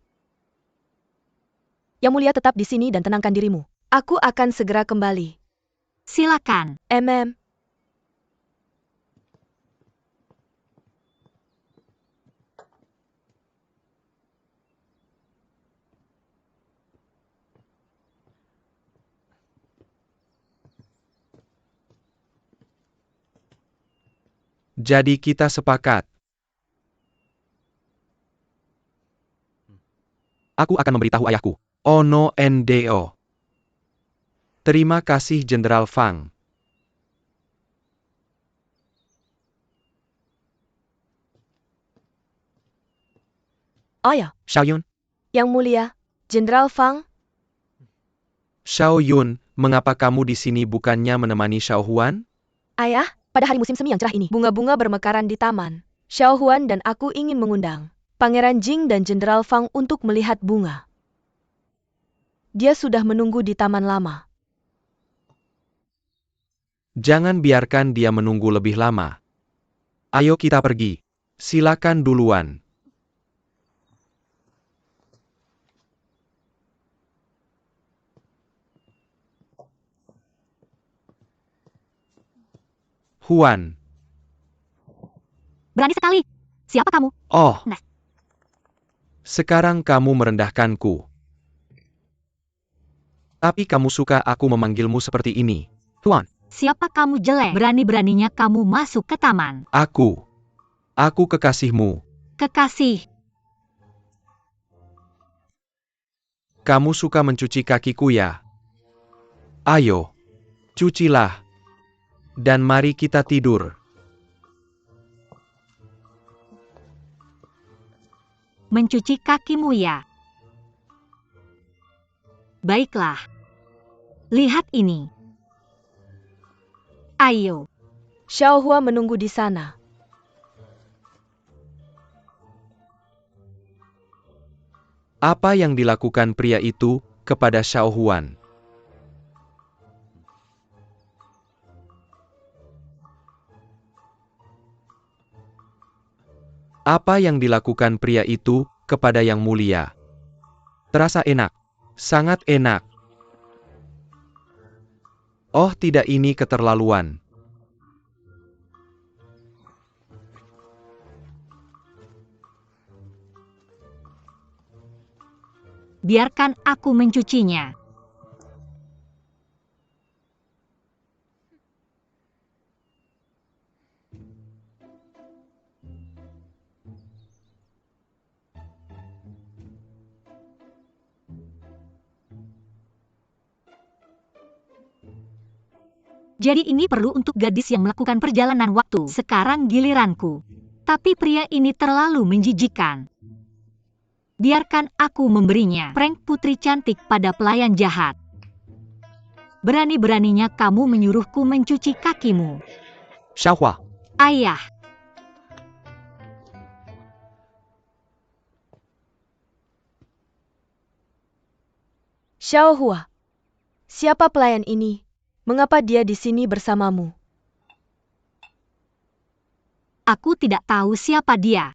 [SPEAKER 4] Yang Mulia tetap di sini dan tenangkan dirimu. Aku akan segera kembali.
[SPEAKER 2] Silakan.
[SPEAKER 1] Jadi kita sepakat. Aku akan memberitahu ayahku. Ono NDO. Terima kasih Jenderal Fang.
[SPEAKER 4] Ayah,
[SPEAKER 1] Xiaoyun,
[SPEAKER 4] Yang Mulia, Jenderal Fang,
[SPEAKER 1] Xiaoyun, mengapa kamu di sini bukannya menemani Xiao Huan?
[SPEAKER 4] Ayah, pada hari musim semi yang cerah ini, bunga-bunga bermekaran di taman. Xiao Huan dan aku ingin mengundang Pangeran Jing dan Jenderal Fang untuk melihat bunga. Dia sudah menunggu di taman lama.
[SPEAKER 1] Jangan biarkan dia menunggu lebih lama. Ayo kita pergi. Silakan duluan. Huan.
[SPEAKER 2] Berani sekali. Siapa kamu?
[SPEAKER 1] Oh.
[SPEAKER 2] Nah.
[SPEAKER 1] Sekarang kamu merendahkanku. Tapi kamu suka aku memanggilmu seperti ini. Huan.
[SPEAKER 2] Siapa kamu jelek? Berani-beraninya kamu masuk ke taman.
[SPEAKER 1] Aku kekasihmu.
[SPEAKER 2] Kekasih.
[SPEAKER 1] Kamu suka mencuci kakiku ya? Ayo. Cucilah. Dan mari kita tidur.
[SPEAKER 2] Mencuci kakimu ya? Baiklah. Lihat ini. Ayo.
[SPEAKER 4] Xiao Hua menunggu di sana.
[SPEAKER 1] Apa yang dilakukan pria itu kepada Xiao Huan? Apa yang dilakukan pria itu kepada Yang Mulia? Terasa enak. Sangat enak. Oh tidak, ini keterlaluan.
[SPEAKER 2] Biarkan aku mencucinya. Jadi ini perlu untuk gadis yang melakukan perjalanan waktu. Sekarang giliranku. Tapi pria ini terlalu menjijikan. Biarkan aku memberinya prank putri cantik pada pelayan jahat. Berani-beraninya kamu menyuruhku mencuci kakimu.
[SPEAKER 1] Xiao Hua.
[SPEAKER 2] Ayah.
[SPEAKER 4] Xiao Hua. Siapa pelayan ini? Mengapa dia di sini bersamamu?
[SPEAKER 2] Aku tidak tahu siapa dia.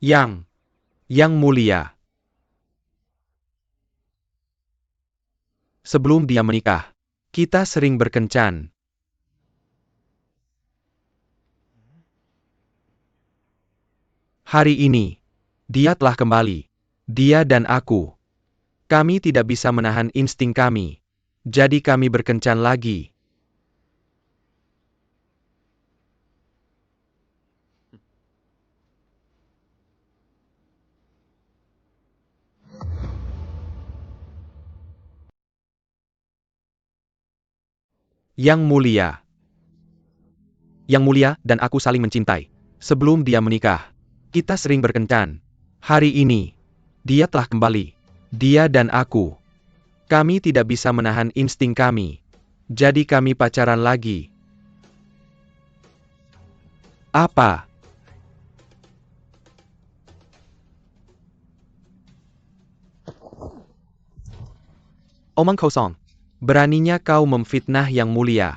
[SPEAKER 1] Yang Mulia. Sebelum dia menikah, kita sering berkencan. Hari ini, dia telah kembali. Dia dan aku. Kami tidak bisa menahan insting kami. Jadi kami berkencan lagi. Yang Mulia. Yang Mulia dan aku saling mencintai. Sebelum dia menikah, kita sering berkencan. Hari ini, dia telah kembali. Dia dan aku. Kami tidak bisa menahan insting kami. Jadi kami pacaran lagi. Apa? Omong kosong. Beraninya kau memfitnah Yang Mulia.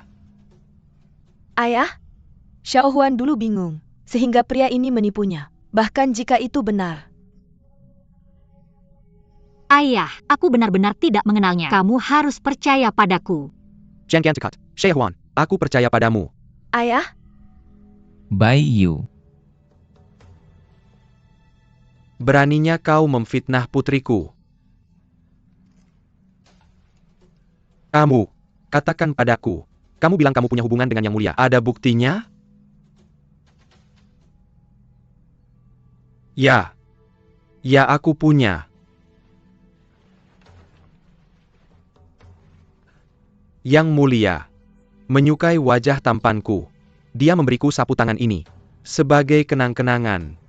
[SPEAKER 4] Ayah, Xiao Huan dulu bingung, sehingga pria ini menipunya. Bahkan jika itu benar.
[SPEAKER 2] Ayah, aku benar-benar tidak mengenalnya. Kamu harus percaya padaku.
[SPEAKER 1] Jangan dekat. Xiao Huan, aku percaya padamu.
[SPEAKER 4] Ayah,
[SPEAKER 3] Bai Yu.
[SPEAKER 1] Beraninya kau memfitnah putriku. Kamu, katakan padaku. Kamu bilang kamu punya hubungan dengan Yang Mulia. Ada buktinya? Ya. Ya, aku punya. Yang Mulia menyukai wajah tampanku. Dia memberiku sapu tangan ini sebagai kenang-kenangan.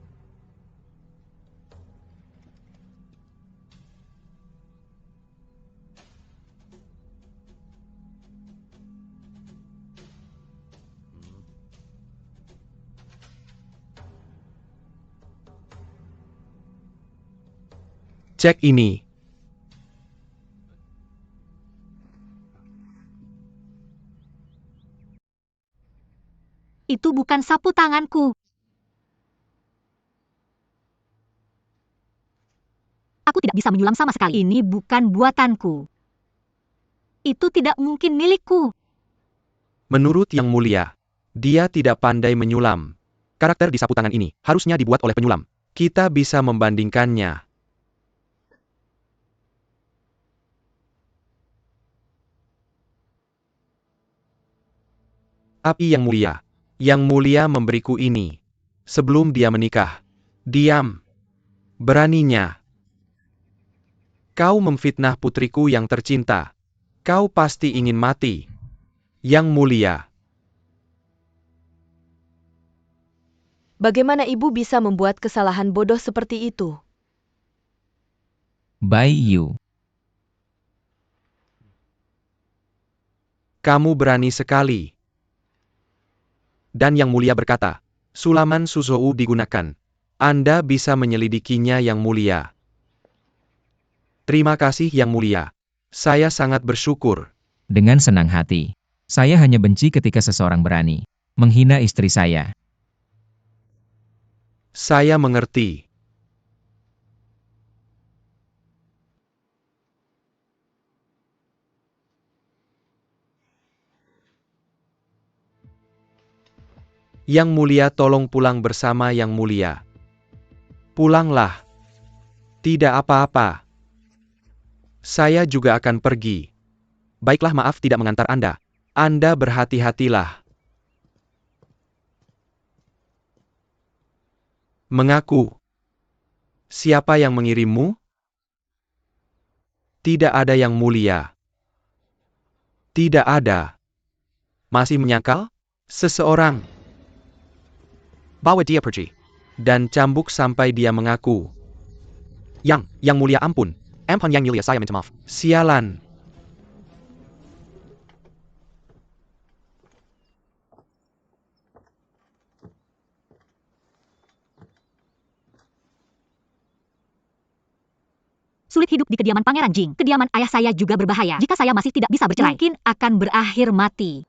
[SPEAKER 1] Cek ini.
[SPEAKER 2] Itu bukan sapu tanganku. Aku tidak bisa menyulam sama sekali. Ini bukan buatanku. Itu tidak mungkin milikku.
[SPEAKER 1] Menurut Yang Mulia, dia tidak pandai menyulam. Karakter di sapu tangan ini harusnya dibuat oleh penyulam. Kita bisa membandingkannya. Tapi Yang Mulia memberiku ini sebelum dia menikah. Diam. Beraninya. Kau memfitnah putriku yang tercinta. Kau pasti ingin mati. Yang Mulia.
[SPEAKER 4] bagaimana ibu bisa membuat kesalahan bodoh seperti itu?
[SPEAKER 3] Bai Yu.
[SPEAKER 1] Kamu berani sekali. Dan Yang Mulia berkata, Sulaman Suzhou digunakan. Anda bisa menyelidikinya Yang Mulia. Terima kasih Yang Mulia. Saya sangat bersyukur.
[SPEAKER 3] Dengan senang hati. Saya hanya benci ketika seseorang berani menghina istri saya.
[SPEAKER 1] Saya mengerti. Yang Mulia, tolong pulang bersama Yang Mulia. Pulanglah. Tidak apa-apa. Saya juga akan pergi. Baiklah, maaf tidak mengantar Anda. Anda berhati-hatilah. Mengaku. Siapa yang mengirimmu? Tidak ada Yang Mulia. Tidak ada. Masih menyangkal? Seseorang. Bawa dia pergi. Dan cambuk sampai dia mengaku. Yang Mulia, ampun. Ampun Yang Mulia, saya minta maaf. Sialan.
[SPEAKER 2] Sulit hidup di kediaman Pangeran Jing. Kediaman ayah saya juga berbahaya. Jika saya masih tidak bisa bercerai, mungkin akan berakhir mati.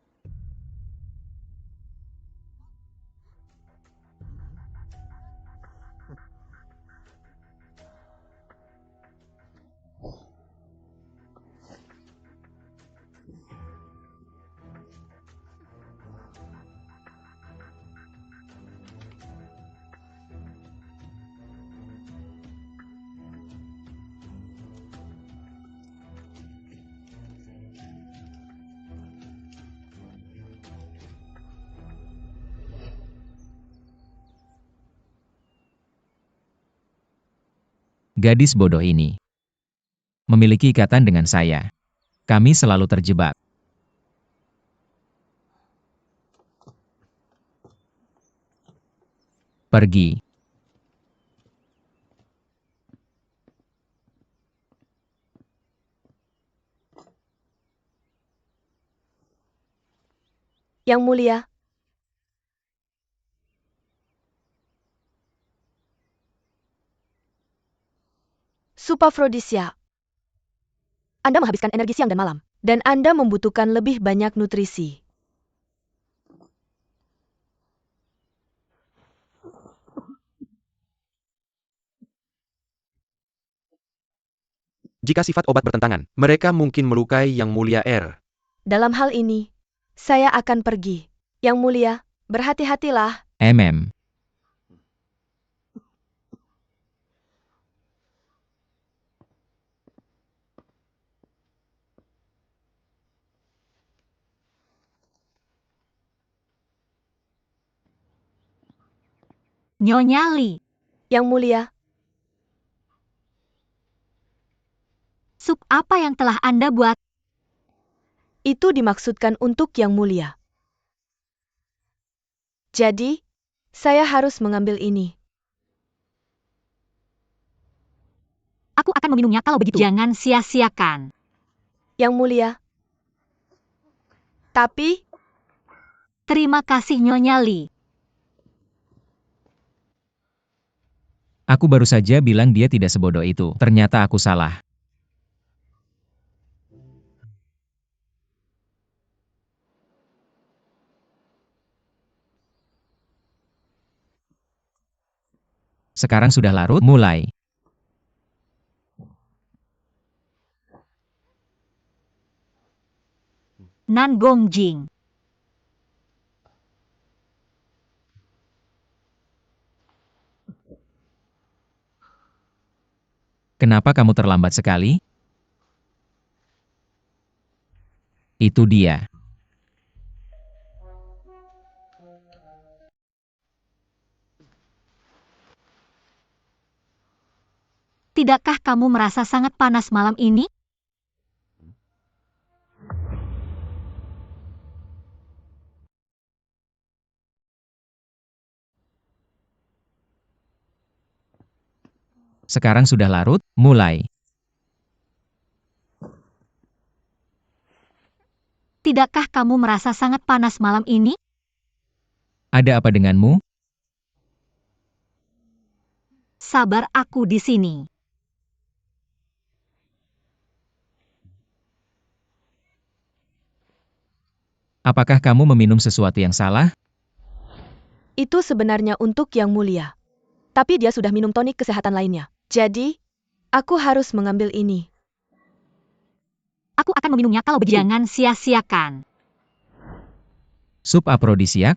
[SPEAKER 3] Gadis bodoh ini memiliki ikatan dengan saya. Kami selalu terjebak. Pergi.
[SPEAKER 4] Yang Mulia, Supafrodisia. Anda menghabiskan energi siang dan malam, dan Anda membutuhkan lebih banyak nutrisi.
[SPEAKER 1] Jika sifat obat bertentangan, mereka mungkin melukai Yang Mulia R.
[SPEAKER 4] Dalam hal ini, saya akan pergi. Yang Mulia, berhati-hatilah.
[SPEAKER 2] Nyonya Li,
[SPEAKER 4] Yang Mulia,
[SPEAKER 2] sup apa yang telah Anda buat?
[SPEAKER 4] itu dimaksudkan untuk Yang Mulia. Jadi, saya harus mengambil ini.
[SPEAKER 2] Aku akan meminumnya kalau begitu. Jangan sia-siakan.
[SPEAKER 4] Yang Mulia. Tapi,
[SPEAKER 2] Terima kasih Nyonya Li.
[SPEAKER 3] Aku baru saja bilang dia tidak sebodoh itu. Ternyata aku salah. Sekarang sudah larut, mulai.
[SPEAKER 2] Nan Gongjing.
[SPEAKER 3] Kenapa kamu terlambat sekali? Itu dia.
[SPEAKER 2] Tidakkah kamu merasa sangat panas malam ini?
[SPEAKER 3] Sekarang sudah larut, mulai.
[SPEAKER 2] Tidakkah kamu merasa sangat panas malam ini?
[SPEAKER 3] Ada apa denganmu?
[SPEAKER 2] Sabar, aku di sini.
[SPEAKER 3] Apakah kamu meminum sesuatu yang salah?
[SPEAKER 4] itu sebenarnya untuk Yang Mulia. Tapi dia sudah minum tonik kesehatan lainnya. Jadi, aku harus mengambil ini.
[SPEAKER 2] Aku akan meminumnya kalau begitu. Jangan sia-siakan.
[SPEAKER 3] Sup afrodisiak?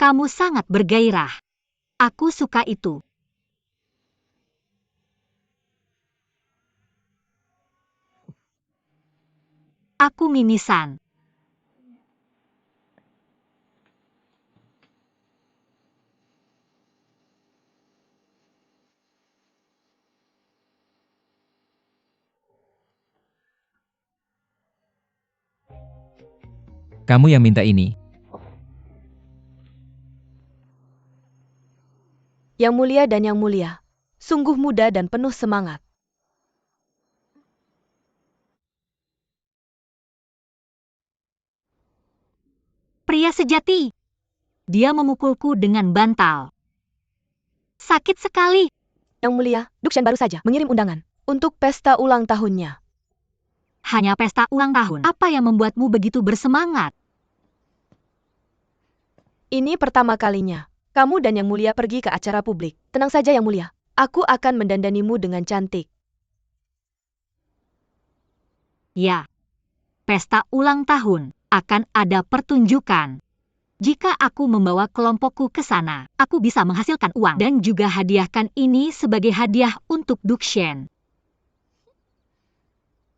[SPEAKER 2] Kamu sangat bergairah. Aku suka itu. Aku mimisan.
[SPEAKER 3] Kamu yang minta ini.
[SPEAKER 4] Yang Mulia dan Yang Mulia, sungguh muda dan penuh semangat.
[SPEAKER 2] Pria sejati. Dia memukulku dengan bantal. Sakit sekali.
[SPEAKER 4] Yang Mulia, Dukshan baru saja mengirim undangan untuk pesta ulang tahunnya.
[SPEAKER 2] Hanya pesta ulang tahun. Apa yang membuatmu begitu bersemangat?
[SPEAKER 4] Ini pertama kalinya. Kamu dan Yang Mulia pergi ke acara publik. Tenang saja Yang Mulia. Aku akan mendandanimu dengan cantik.
[SPEAKER 2] Ya. Pesta ulang tahun. Akan ada pertunjukan. Jika aku membawa kelompokku ke sana, aku bisa menghasilkan uang dan juga hadiahkan ini sebagai hadiah untuk Dukshan.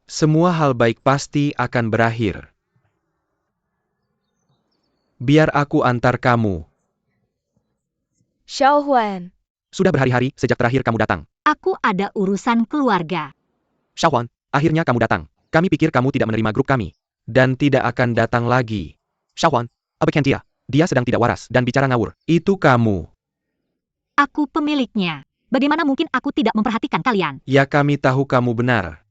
[SPEAKER 1] Semua hal baik pasti akan berakhir. Biar aku antar kamu.
[SPEAKER 4] Xiao Huan.
[SPEAKER 1] Sudah berhari-hari sejak terakhir kamu datang.
[SPEAKER 2] Aku ada urusan keluarga.
[SPEAKER 1] Xiaohuan, akhirnya kamu datang. Kami pikir kamu tidak menerima grup kami. Dan tidak akan datang lagi. Xiaohuan, abaikan dia. Dia sedang tidak waras dan bicara ngawur. Itu kamu.
[SPEAKER 2] Aku pemiliknya. Bagaimana mungkin aku tidak memperhatikan kalian?
[SPEAKER 1] Ya kami tahu kamu benar.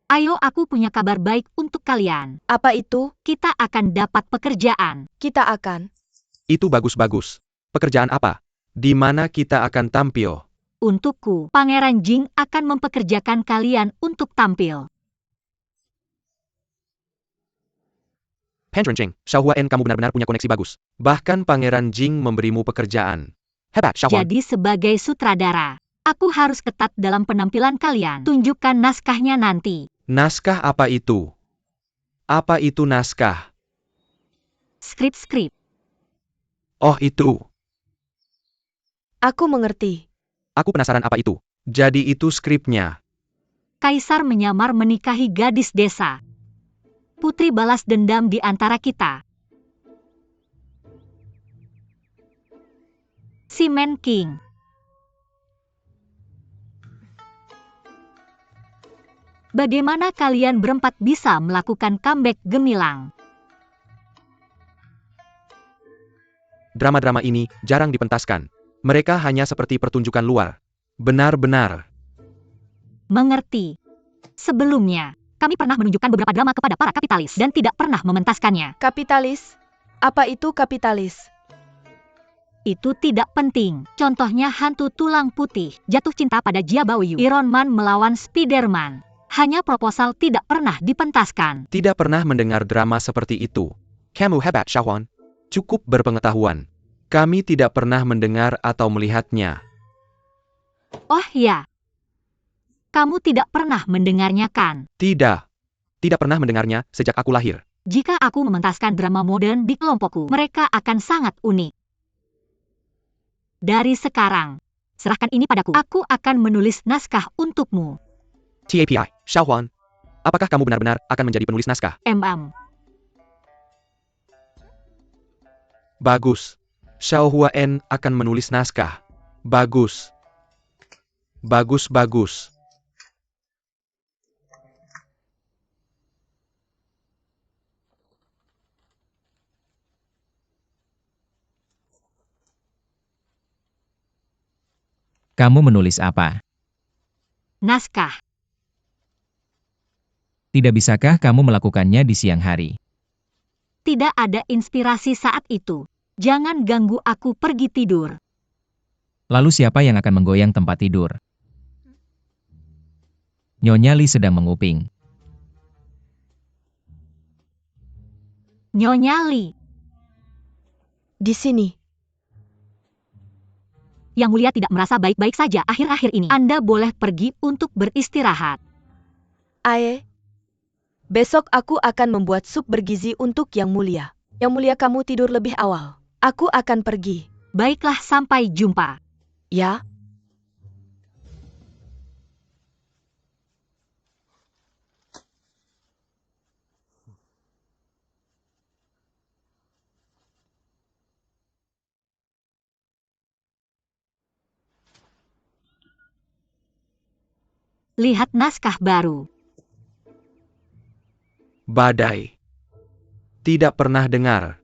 [SPEAKER 2] Ayo, aku punya kabar baik untuk kalian.
[SPEAKER 4] Apa itu?
[SPEAKER 2] Kita akan dapat pekerjaan.
[SPEAKER 4] Kita akan.
[SPEAKER 1] Itu bagus-bagus. Pekerjaan apa? Di mana kita akan tampil?
[SPEAKER 2] Untukku, Pangeran Jing akan mempekerjakan kalian untuk tampil.
[SPEAKER 1] Pangeran Jing, Xiaohua N, kamu benar-benar punya koneksi bagus. Bahkan Pangeran Jing memberimu pekerjaan. Hebat, Xiaohuan.
[SPEAKER 2] Jadi sebagai sutradara, aku harus ketat dalam penampilan kalian. Tunjukkan naskahnya nanti.
[SPEAKER 1] Naskah apa itu? Apa itu naskah?
[SPEAKER 2] Skrip-skrip.
[SPEAKER 1] Oh itu.
[SPEAKER 4] Aku mengerti.
[SPEAKER 1] Aku penasaran apa itu. Jadi itu skripnya.
[SPEAKER 2] Kaisar menyamar menikahi gadis desa. Putri balas dendam di antara kita. Si Man King. Bagaimana kalian berempat bisa melakukan comeback gemilang?
[SPEAKER 1] Drama-drama ini jarang dipentaskan. Mereka hanya seperti pertunjukan luar. Benar-benar.
[SPEAKER 2] Mengerti. Sebelumnya, kami pernah menunjukkan beberapa drama kepada para kapitalis dan tidak pernah mementaskannya.
[SPEAKER 4] Kapitalis? Apa itu kapitalis?
[SPEAKER 2] Itu tidak penting. Contohnya hantu tulang putih, jatuh cinta pada Jia Baoyu, Iron Man melawan Spider-Man. Hanya proposal tidak pernah dipentaskan.
[SPEAKER 1] Tidak pernah mendengar drama seperti itu. Kamu hebat, Xiaohuan. Cukup berpengetahuan. Kami tidak pernah mendengar atau melihatnya.
[SPEAKER 2] Oh ya. Kamu tidak pernah mendengarnya kan?
[SPEAKER 1] Tidak. Tidak pernah mendengarnya sejak aku lahir.
[SPEAKER 2] Jika aku mementaskan drama modern di kelompokku, mereka akan sangat unik. Dari sekarang, serahkan ini padaku. Aku akan menulis naskah untukmu.
[SPEAKER 1] TAPI, Xiaohuan. Apakah kamu benar-benar akan menjadi penulis naskah? Bagus. Xiaohua N akan menulis naskah. Bagus. Bagus, bagus.
[SPEAKER 3] Kamu menulis apa?
[SPEAKER 2] Naskah.
[SPEAKER 3] Tidak bisakah kamu melakukannya di siang hari?
[SPEAKER 2] Tidak ada inspirasi saat itu. Jangan ganggu aku pergi tidur.
[SPEAKER 3] Lalu siapa yang akan menggoyang tempat tidur? Nyonya Li sedang menguping.
[SPEAKER 2] Nyonya Li.
[SPEAKER 4] Di sini.
[SPEAKER 2] Yang Mulia tidak merasa baik-baik saja akhir-akhir ini. Anda boleh pergi untuk beristirahat.
[SPEAKER 4] Aye. Besok aku akan membuat sup bergizi untuk Yang Mulia. Yang Mulia kamu tidur lebih awal. Aku akan pergi.
[SPEAKER 2] Baiklah, sampai jumpa.
[SPEAKER 4] Ya.
[SPEAKER 2] Lihat naskah baru.
[SPEAKER 1] Badai. Tidak pernah dengar.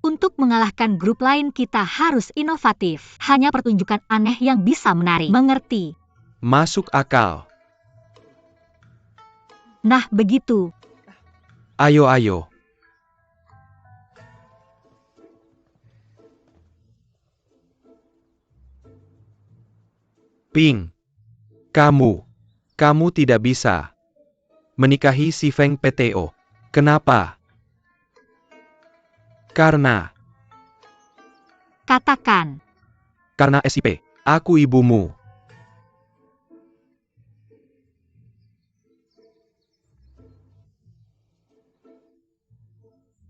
[SPEAKER 2] Untuk mengalahkan grup lain kita harus inovatif. Hanya pertunjukan aneh yang bisa menarik. Mengerti?
[SPEAKER 1] Masuk akal.
[SPEAKER 2] Nah, begitu.
[SPEAKER 1] Ayo, ayo. Ping. Kamu tidak bisa menikahi si Feng PTO. Kenapa? Karena
[SPEAKER 2] Katakan.
[SPEAKER 1] SIP. Aku ibumu.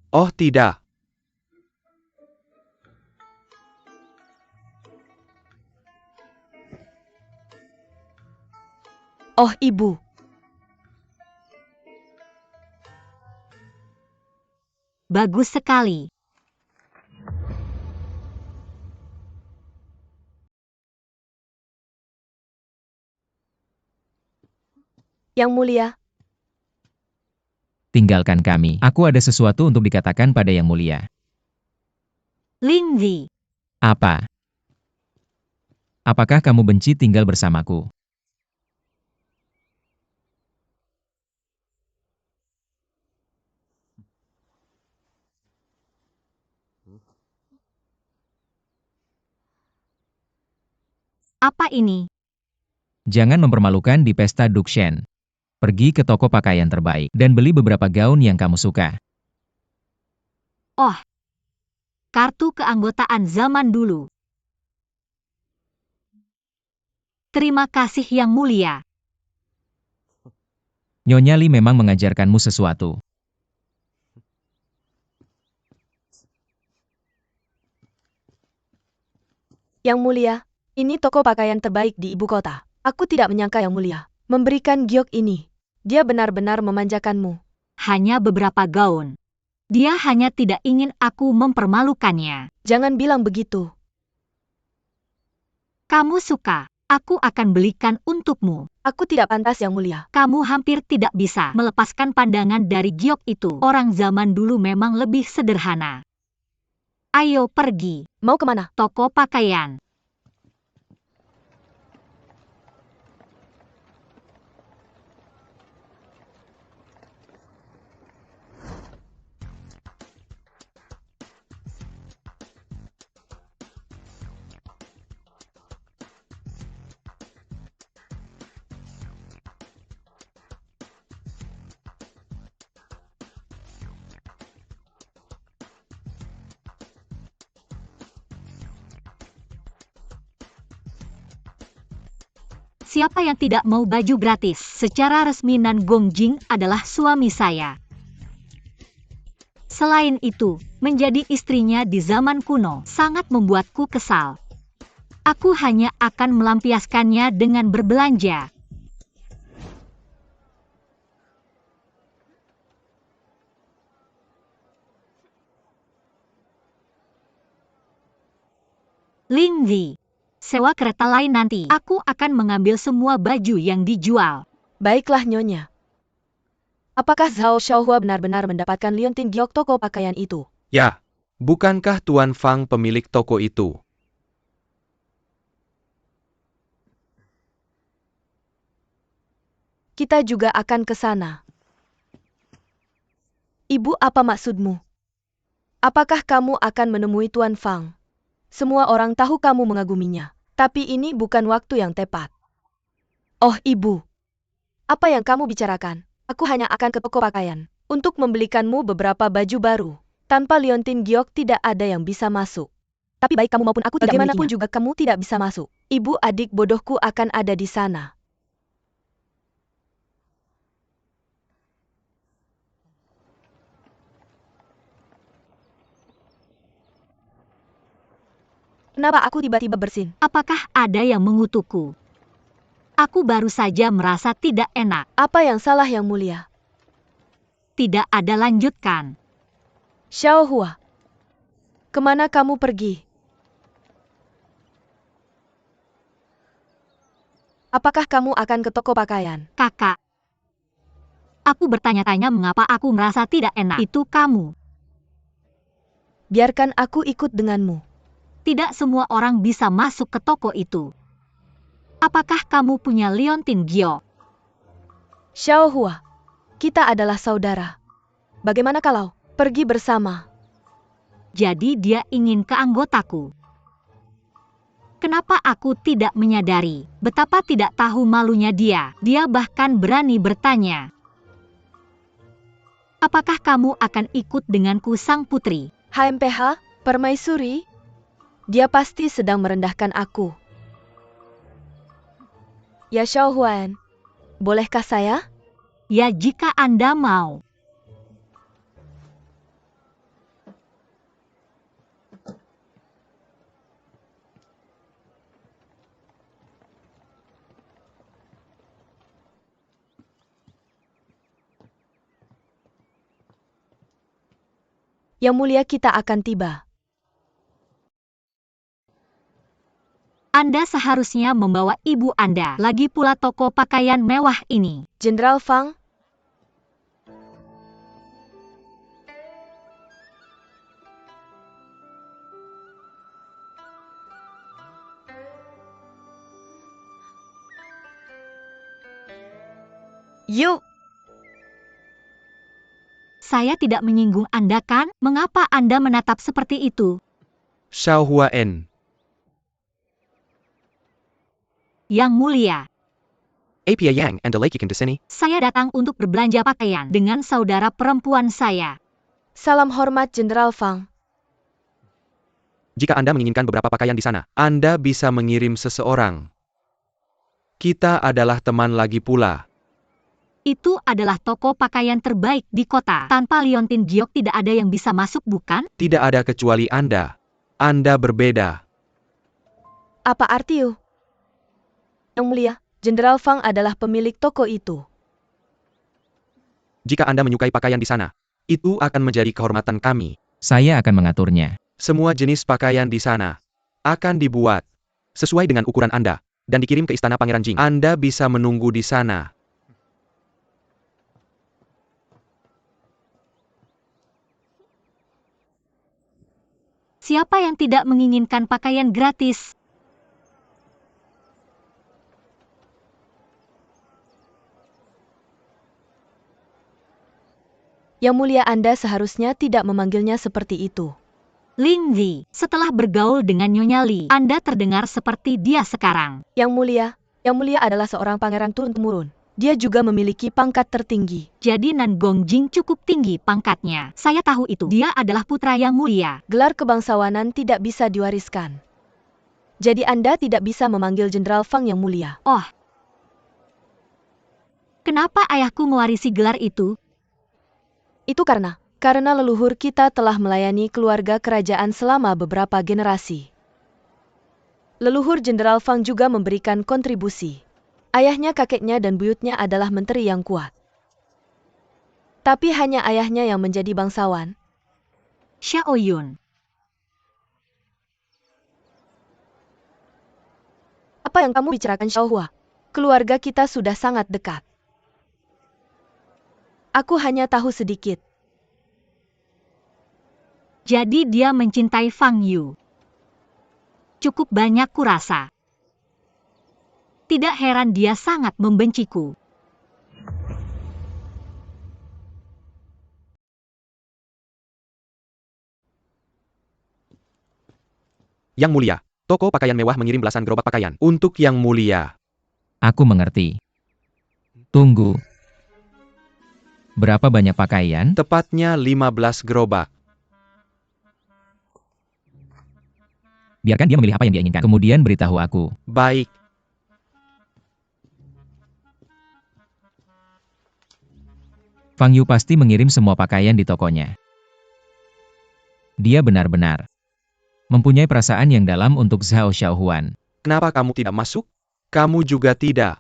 [SPEAKER 1] Oh tidak.
[SPEAKER 4] Oh ibu.
[SPEAKER 2] Bagus sekali.
[SPEAKER 4] Yang Mulia.
[SPEAKER 3] Tinggalkan kami. Aku ada sesuatu untuk dikatakan pada Yang Mulia.
[SPEAKER 2] Lingzi.
[SPEAKER 3] Apa? Apakah kamu benci tinggal bersamaku?
[SPEAKER 2] Apa ini?
[SPEAKER 3] Jangan mempermalukan di pesta Dukshen. Pergi ke toko pakaian terbaik dan beli beberapa gaun yang kamu suka.
[SPEAKER 2] Oh, kartu keanggotaan zaman dulu. Terima kasih Yang Mulia.
[SPEAKER 3] Nyonya Li memang mengajarkanmu sesuatu.
[SPEAKER 4] Yang Mulia, ini toko pakaian terbaik di ibu kota. Aku tidak menyangka Yang Mulia memberikan giok ini. Dia benar-benar memanjakanmu.
[SPEAKER 2] Hanya beberapa gaun. Dia hanya tidak ingin aku mempermalukannya.
[SPEAKER 4] Jangan bilang begitu.
[SPEAKER 2] Kamu suka, aku akan belikan untukmu.
[SPEAKER 4] Aku tidak pantas Yang Mulia.
[SPEAKER 2] Kamu hampir tidak bisa melepaskan pandangan dari giok itu. Orang zaman dulu memang lebih sederhana. Ayo pergi.
[SPEAKER 4] Mau kemana?
[SPEAKER 2] Toko pakaian. Siapa yang tidak mau baju gratis? Secara resmi Nan Gongjing adalah suami saya. Selain itu, menjadi istrinya di zaman kuno sangat membuatku kesal. Aku hanya akan melampiaskannya dengan berbelanja. Ling Zi, sewa kereta lain nanti. Aku akan mengambil semua baju yang dijual.
[SPEAKER 4] Baiklah Nyonya. Apakah Zhao Xiaohua benar-benar mendapatkan liontin giok toko pakaian itu?
[SPEAKER 1] Ya, bukankah Tuan Fang pemilik toko itu?
[SPEAKER 4] Kita juga akan ke sana. Ibu, apa maksudmu? Apakah kamu akan menemui Tuan Fang? Semua orang tahu kamu mengaguminya. Tapi ini bukan waktu yang tepat. Oh ibu, apa yang kamu bicarakan? Aku hanya akan ke toko pakaian untuk membelikanmu beberapa baju baru. Tanpa liontin giok tidak ada yang bisa masuk. Tapi baik kamu maupun aku tidak memilikinya. Bagaimanapun juga kamu tidak bisa masuk. Ibu adik bodohku akan ada di sana. Kenapa aku tiba-tiba bersin?
[SPEAKER 2] Apakah ada yang mengutukku? Aku baru saja merasa tidak enak.
[SPEAKER 4] Apa yang salah Yang Mulia?
[SPEAKER 2] Tidak ada lanjutkan.
[SPEAKER 4] Xiaohua, kemana kamu pergi? Apakah kamu akan ke toko pakaian?
[SPEAKER 2] Kakak. Aku bertanya-tanya mengapa aku merasa tidak enak. Itu kamu.
[SPEAKER 4] Biarkan aku ikut denganmu.
[SPEAKER 2] Tidak semua orang bisa masuk ke toko itu. Apakah kamu punya liontin giok?
[SPEAKER 4] Xiaohua, kita adalah saudara. Bagaimana kalau pergi bersama?
[SPEAKER 2] Jadi dia ingin ke anggotaku. Kenapa aku tidak menyadari betapa tidak tahu malunya dia? Dia bahkan berani bertanya. Apakah kamu akan ikut denganku sang putri?
[SPEAKER 4] HMPH, Permaisuri? Dia pasti sedang merendahkan aku. Ya Xiaohuan, bolehkah saya?
[SPEAKER 2] Ya jika Anda mau.
[SPEAKER 4] Yang Mulia, kita akan tiba.
[SPEAKER 2] Anda seharusnya membawa ibu Anda. Lagi pula toko pakaian mewah ini.
[SPEAKER 4] Jenderal Fang? Yuk!
[SPEAKER 2] Saya tidak menyinggung Anda kan? Mengapa Anda menatap seperti itu?
[SPEAKER 1] Xiaohua N.
[SPEAKER 2] Yang Mulia.
[SPEAKER 1] Apa Yang and Delakikan di sini?
[SPEAKER 2] Saya datang untuk berbelanja pakaian dengan saudara perempuan saya.
[SPEAKER 4] Salam hormat Jenderal Fang.
[SPEAKER 1] Jika Anda menginginkan beberapa pakaian di sana, Anda bisa mengirim seseorang. Kita adalah teman lagi pula.
[SPEAKER 2] Itu adalah toko pakaian terbaik di kota. Tanpa Liontin Giok tidak ada yang bisa masuk, bukan?
[SPEAKER 1] Tidak ada kecuali Anda. Anda berbeda.
[SPEAKER 4] Apa arti Yu? Yang mulia, Jenderal Fang adalah pemilik toko itu.
[SPEAKER 1] Jika Anda menyukai pakaian di sana, itu akan menjadi kehormatan kami.
[SPEAKER 3] Saya akan mengaturnya.
[SPEAKER 1] Semua jenis pakaian di sana akan dibuat sesuai dengan ukuran Anda dan dikirim ke istana Pangeran Jing. Anda bisa menunggu di sana.
[SPEAKER 2] Siapa yang tidak menginginkan pakaian gratis?
[SPEAKER 4] Yang mulia, Anda seharusnya tidak memanggilnya seperti itu.
[SPEAKER 2] Ling Zi, setelah bergaul dengan Nyonya Li, Anda terdengar seperti dia sekarang.
[SPEAKER 4] Yang mulia adalah seorang pangeran turun-temurun. Dia juga memiliki pangkat tertinggi.
[SPEAKER 2] Jadi Nan Gongjing cukup tinggi pangkatnya. Saya tahu itu. Dia adalah putra yang mulia.
[SPEAKER 4] Gelar kebangsawanan tidak bisa diwariskan. Jadi Anda tidak bisa memanggil Jenderal Fang yang mulia.
[SPEAKER 2] Oh. Kenapa ayahku mewarisi gelar itu?
[SPEAKER 4] Itu karena leluhur kita telah melayani keluarga kerajaan selama beberapa generasi. Leluhur Jenderal Fang juga memberikan kontribusi. Ayahnya, kakeknya, dan buyutnya adalah menteri yang kuat. Tapi hanya ayahnya yang menjadi bangsawan.
[SPEAKER 2] Xiao Yun.
[SPEAKER 4] Apa yang kamu bicarakan, Xiao Hua? Keluarga kita sudah sangat dekat. Aku hanya tahu sedikit.
[SPEAKER 2] Jadi dia mencintai Fang Yu. Cukup banyak kurasa. Tidak heran dia sangat membenciku.
[SPEAKER 1] Yang mulia, toko pakaian mewah mengirim belasan gerobak pakaian untuk Yang mulia.
[SPEAKER 3] Aku mengerti. Tunggu. Berapa banyak pakaian?
[SPEAKER 1] Tepatnya 15 gerobak.
[SPEAKER 3] Biarkan dia memilih apa yang dia inginkan. Kemudian beritahu aku.
[SPEAKER 1] Baik.
[SPEAKER 3] Fang Yu pasti mengirim semua pakaian di tokonya. Dia benar-benar mempunyai perasaan yang dalam untuk Zhao Xiaohuan.
[SPEAKER 1] Kenapa kamu tidak masuk? Kamu juga tidak.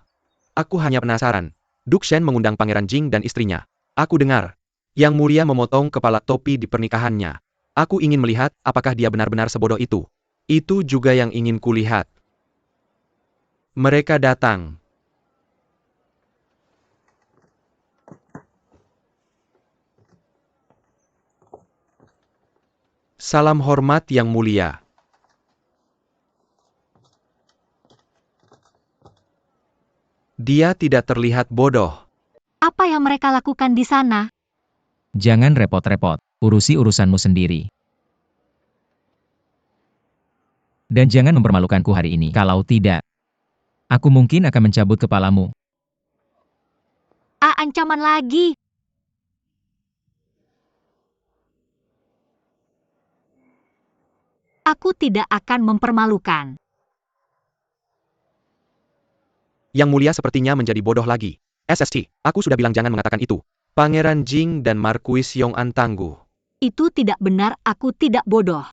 [SPEAKER 1] Aku hanya penasaran. Duk Shen mengundang Pangeran Jing dan istrinya. Aku dengar Yang mulia memotong kepala topi di pernikahannya. Aku ingin melihat apakah dia benar-benar sebodoh itu. Itu juga yang ingin kulihat. Mereka datang. Salam hormat Yang mulia. Dia tidak terlihat bodoh.
[SPEAKER 2] Apa yang mereka lakukan di sana?
[SPEAKER 3] Jangan repot-repot. Urusi urusanmu sendiri. Dan jangan mempermalukanku hari ini. Kalau tidak, aku mungkin akan mencabut kepalamu.
[SPEAKER 2] Ancaman lagi. Aku tidak akan mempermalukan.
[SPEAKER 1] Yang mulia sepertinya menjadi bodoh lagi. SSC, aku sudah bilang jangan mengatakan itu. Pangeran Jing dan Markuis Yong'an tangguh.
[SPEAKER 2] Itu tidak benar, aku tidak bodoh.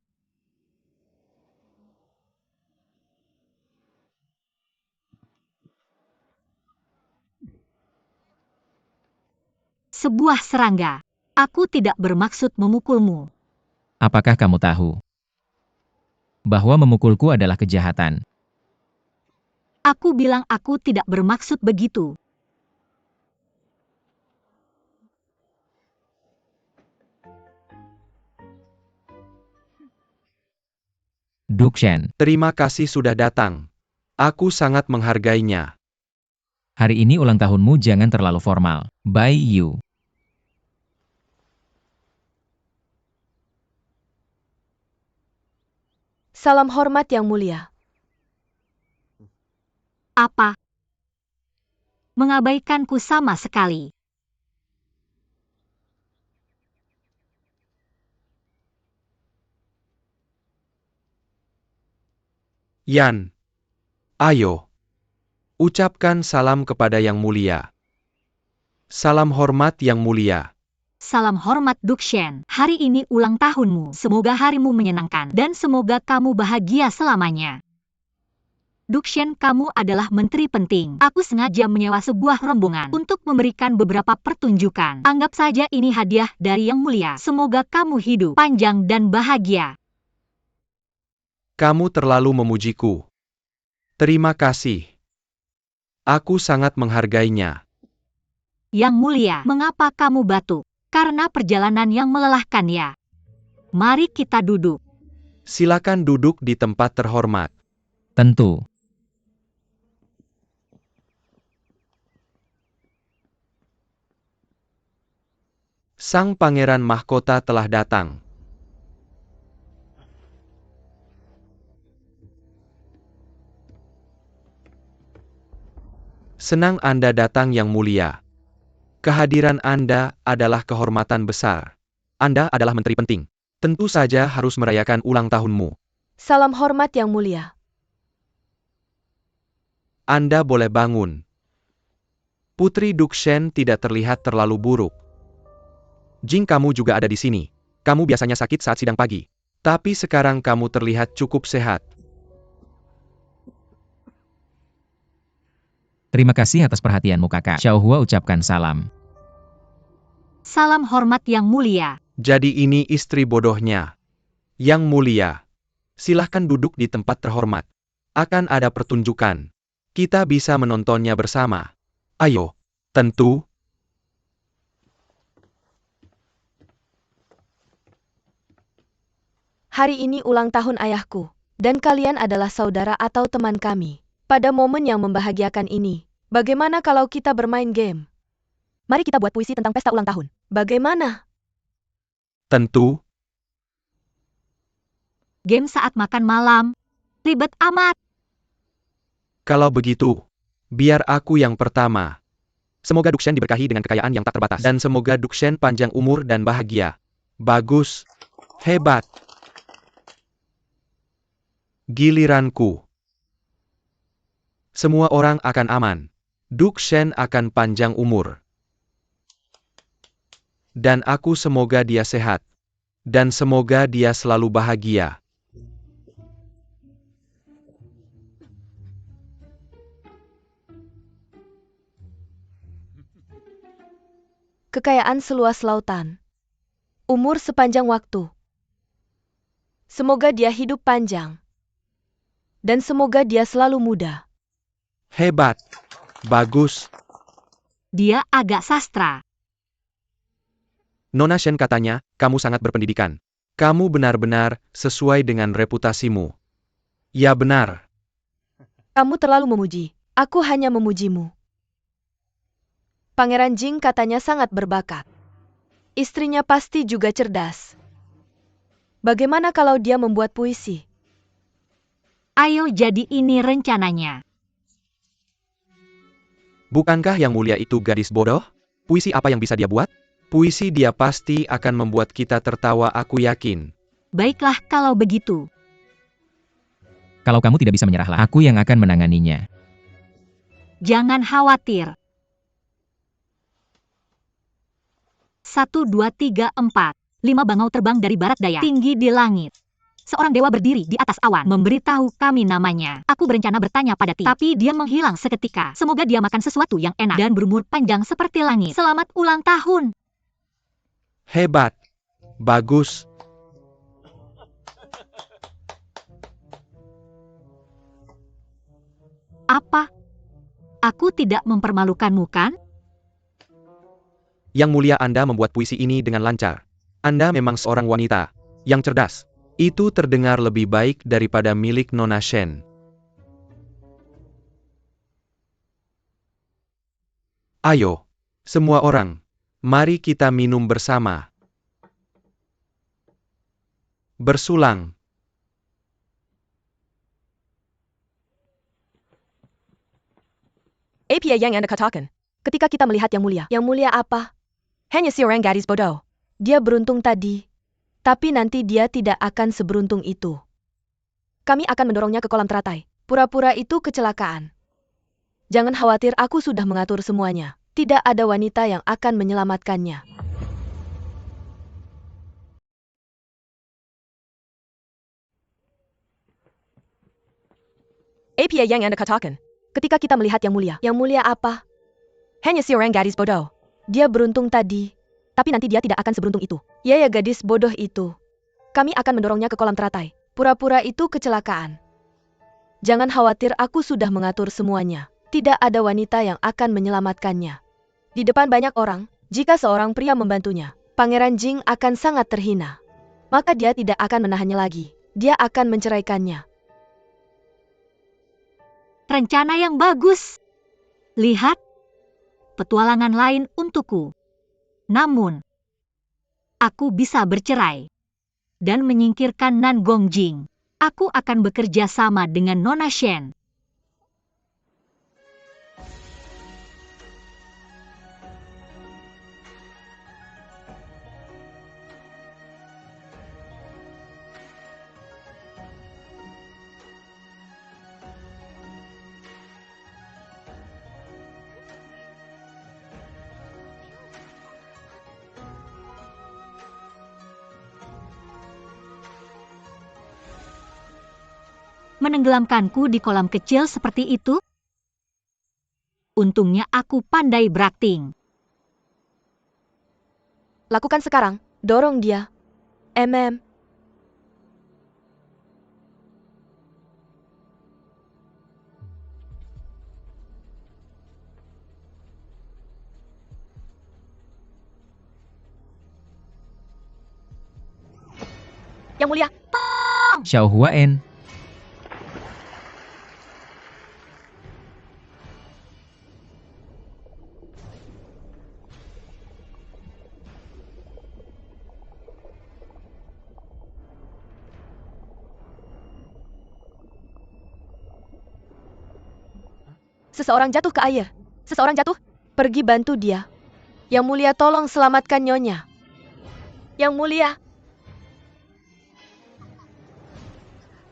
[SPEAKER 2] Sebuah serangga. Aku tidak bermaksud memukulmu.
[SPEAKER 3] Apakah kamu tahu bahwa memukulku adalah kejahatan?
[SPEAKER 2] Aku bilang aku tidak bermaksud begitu.
[SPEAKER 3] Duk Shen,
[SPEAKER 1] Terima kasih sudah datang. Aku sangat menghargainya.
[SPEAKER 3] hari ini ulang tahunmu, jangan terlalu formal. Bai Yu.
[SPEAKER 4] Salam hormat Yang mulia.
[SPEAKER 2] Apa? mengabaikanku sama sekali.
[SPEAKER 1] Yan, ayo. Ucapkan salam kepada Yang Mulia. Salam hormat Yang Mulia.
[SPEAKER 2] Salam hormat Dukshen, hari ini ulang tahunmu. Semoga harimu menyenangkan dan semoga kamu bahagia selamanya. Dukshen, kamu adalah menteri penting. Aku sengaja menyewa sebuah rombongan untuk memberikan beberapa pertunjukan. Anggap saja ini hadiah dari Yang Mulia. Semoga kamu hidup panjang dan bahagia.
[SPEAKER 1] Kamu terlalu memujiku. Terima kasih. Aku sangat menghargainya.
[SPEAKER 2] Yang Mulia, mengapa kamu batuk? Karena perjalanan yang melelahkan ya. Mari kita duduk.
[SPEAKER 1] Silakan duduk di tempat terhormat.
[SPEAKER 3] Tentu.
[SPEAKER 1] Sang pangeran mahkota telah datang. Senang Anda datang Yang Mulia. Kehadiran Anda adalah kehormatan besar. Anda adalah menteri penting. Tentu saja harus merayakan ulang tahunmu.
[SPEAKER 4] Salam hormat Yang Mulia.
[SPEAKER 1] Anda boleh bangun. Putri Dukshen tidak terlihat terlalu buruk. Jing, kamu juga ada di sini. Kamu biasanya sakit saat sidang pagi. Tapi sekarang kamu terlihat cukup sehat.
[SPEAKER 3] Terima kasih atas perhatianmu kakak. Xiaohua ucapkan salam.
[SPEAKER 2] Salam hormat Yang Mulia.
[SPEAKER 1] Jadi ini istri bodohnya. Yang Mulia. Silahkan duduk di tempat terhormat. Akan ada pertunjukan. Kita bisa menontonnya bersama. Ayo. Tentu.
[SPEAKER 4] Hari ini ulang tahun ayahku, dan kalian adalah saudara atau teman kami. Pada momen yang membahagiakan ini, bagaimana kalau kita bermain game? Mari kita buat puisi tentang pesta ulang tahun. Bagaimana?
[SPEAKER 1] Tentu.
[SPEAKER 2] Game saat makan malam. Ribet amat.
[SPEAKER 1] Kalau begitu, biar aku yang pertama. Semoga Dukshen diberkahi dengan kekayaan yang tak terbatas. Dan semoga Dukshen panjang umur dan bahagia. Bagus. Hebat. Giliranku. Semua orang akan aman. Dukshen akan panjang umur. Dan aku semoga dia sehat. Dan semoga dia selalu bahagia.
[SPEAKER 4] Kekayaan seluas lautan. Umur sepanjang waktu. Semoga dia hidup panjang. Dan semoga dia selalu muda.
[SPEAKER 1] Hebat. Bagus.
[SPEAKER 2] Dia agak sastra.
[SPEAKER 1] Nona Shen katanya, kamu sangat berpendidikan. Kamu benar-benar sesuai dengan reputasimu. Ya benar.
[SPEAKER 4] Kamu terlalu memuji. Aku hanya memujimu. Pangeran Jing katanya sangat berbakat. Istrinya pasti juga cerdas. Bagaimana kalau dia membuat puisi?
[SPEAKER 2] Ayo, jadi ini rencananya.
[SPEAKER 1] Bukankah Yang Mulia itu gadis bodoh? Puisi apa yang bisa dia buat? Puisi dia pasti akan membuat kita tertawa, aku yakin.
[SPEAKER 2] Baiklah kalau begitu.
[SPEAKER 3] Kalau kamu tidak bisa menyerahlah, aku yang akan menanganinya.
[SPEAKER 2] Jangan khawatir. 1, 2, 3, 4. 5 bangau terbang dari barat daya, tinggi di langit. Seorang dewa berdiri di atas awan, memberitahu kami namanya. Aku berencana bertanya pada Ti, tapi dia menghilang seketika. Semoga dia makan sesuatu yang enak dan berumur panjang seperti langit. Selamat ulang tahun.
[SPEAKER 1] Hebat. Bagus.
[SPEAKER 2] Apa? Aku tidak mempermalukanmu kan?
[SPEAKER 1] Yang Mulia, Anda membuat puisi ini dengan lancar. Anda memang seorang wanita yang cerdas. Itu terdengar lebih baik daripada milik Nona Shen. Ayo, semua orang, mari kita minum bersama. Bersulang.
[SPEAKER 4] Apa yang Anda katakan? Ketika kita melihat Yang Mulia apa? Hanya seorang gadis bodoh. Dia beruntung tadi. Tapi nanti dia tidak akan seberuntung itu. Kami akan mendorongnya ke kolam teratai. Pura-pura itu kecelakaan. Jangan khawatir, aku sudah mengatur semuanya. Tidak ada wanita yang akan menyelamatkannya. Apa yang Anda katakan? Ketika kita melihat Yang Mulia apa? Hanya seorang gadis bodoh. Dia beruntung tadi. Tapi nanti dia tidak akan seberuntung itu. Ya gadis bodoh itu. Kami akan mendorongnya ke kolam teratai. Pura-pura itu kecelakaan. Jangan khawatir, aku sudah mengatur semuanya. Tidak ada wanita yang akan menyelamatkannya. Di depan banyak orang, jika seorang pria membantunya, Pangeran Jing akan sangat terhina. Maka dia tidak akan menahannya lagi. Dia akan menceraikannya.
[SPEAKER 2] Rencana yang bagus. Lihat, petualangan lain untukku. Namun, aku bisa bercerai dan menyingkirkan Nan Gongjing. Aku akan bekerja sama dengan Nona Shen. Menenggelamkanku di kolam kecil seperti itu? Untungnya aku pandai berakting.
[SPEAKER 4] Lakukan sekarang. Dorong dia. Yang Mulia.
[SPEAKER 3] Xiao Huaen.
[SPEAKER 4] Seseorang jatuh ke air. Seseorang jatuh. Pergi bantu dia. Yang Mulia, tolong selamatkan Nyonya. Yang Mulia.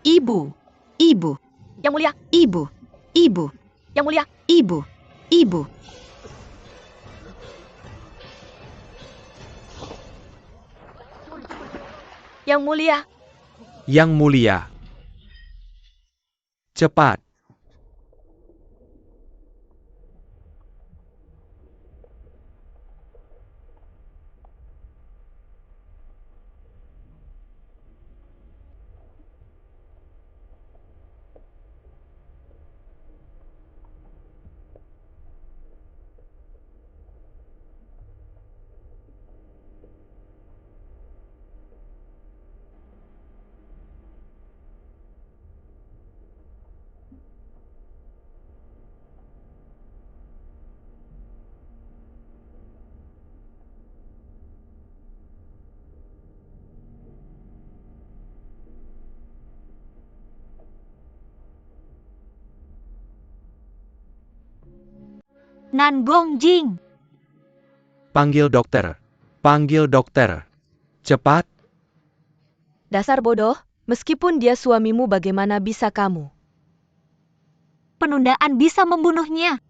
[SPEAKER 5] Ibu, ibu,
[SPEAKER 4] Yang Mulia.
[SPEAKER 5] ibu, ibu,
[SPEAKER 4] Yang Mulia.
[SPEAKER 5] ibu, ibu.
[SPEAKER 4] Yang Mulia.
[SPEAKER 1] Yang Mulia. Cepat.
[SPEAKER 2] Nan Gongjing.
[SPEAKER 1] Panggil dokter. Panggil dokter. Cepat.
[SPEAKER 4] Dasar bodoh. Meskipun dia suamimu, bagaimana bisa kamu?
[SPEAKER 2] Penundaan bisa membunuhnya.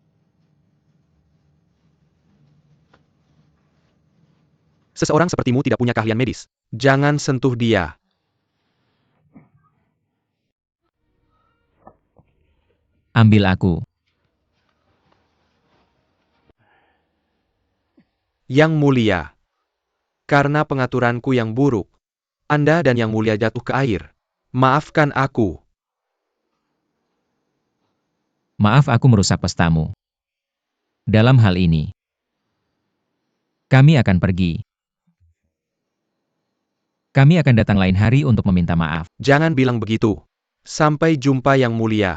[SPEAKER 1] Seseorang sepertimu tidak punya keahlian medis. Jangan sentuh dia.
[SPEAKER 3] Ambil aku.
[SPEAKER 1] Yang Mulia. Karena pengaturanku yang buruk, Anda dan Yang Mulia jatuh ke air. Maafkan aku.
[SPEAKER 3] Maaf aku merusak pestamu. Dalam hal ini, kami akan pergi. Kami akan datang lain hari untuk meminta maaf.
[SPEAKER 1] Jangan bilang begitu. Sampai jumpa Yang Mulia.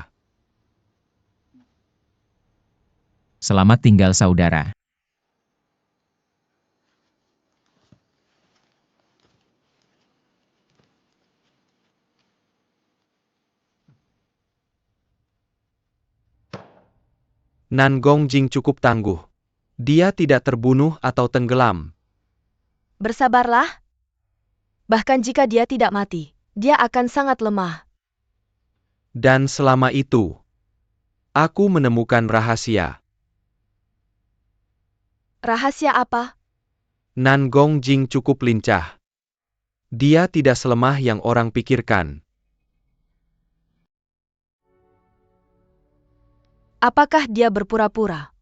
[SPEAKER 3] Selamat tinggal saudara.
[SPEAKER 1] Nan Gongjing cukup tangguh. Dia tidak terbunuh atau tenggelam.
[SPEAKER 4] Bersabarlah. Bahkan jika dia tidak mati, dia akan sangat lemah.
[SPEAKER 1] Dan selama itu, aku menemukan rahasia.
[SPEAKER 4] Rahasia apa?
[SPEAKER 1] Nan Gongjing cukup lincah. Dia tidak selemah yang orang pikirkan.
[SPEAKER 4] Apakah dia berpura-pura?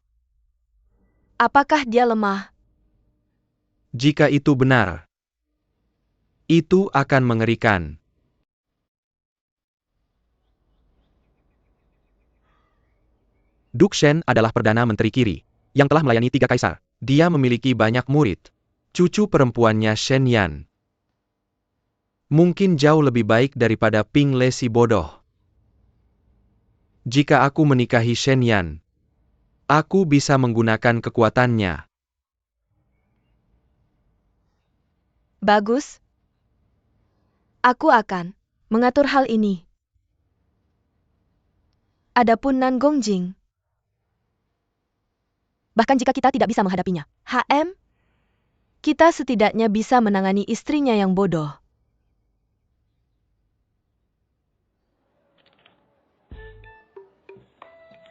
[SPEAKER 4] Apakah dia lemah?
[SPEAKER 1] Jika itu benar, itu akan mengerikan. Dukshen adalah Perdana Menteri Kiri, yang telah melayani 3 kaisar. Dia memiliki banyak murid. Cucu perempuannya Shen Yan. Mungkin jauh lebih baik daripada Ping Le si bodoh. Jika aku menikahi Shen Yan, aku bisa menggunakan kekuatannya.
[SPEAKER 4] Bagus. Aku akan mengatur hal ini. Adapun Nan Gongjing, bahkan jika kita tidak bisa menghadapinya, kita setidaknya bisa menangani istrinya yang bodoh.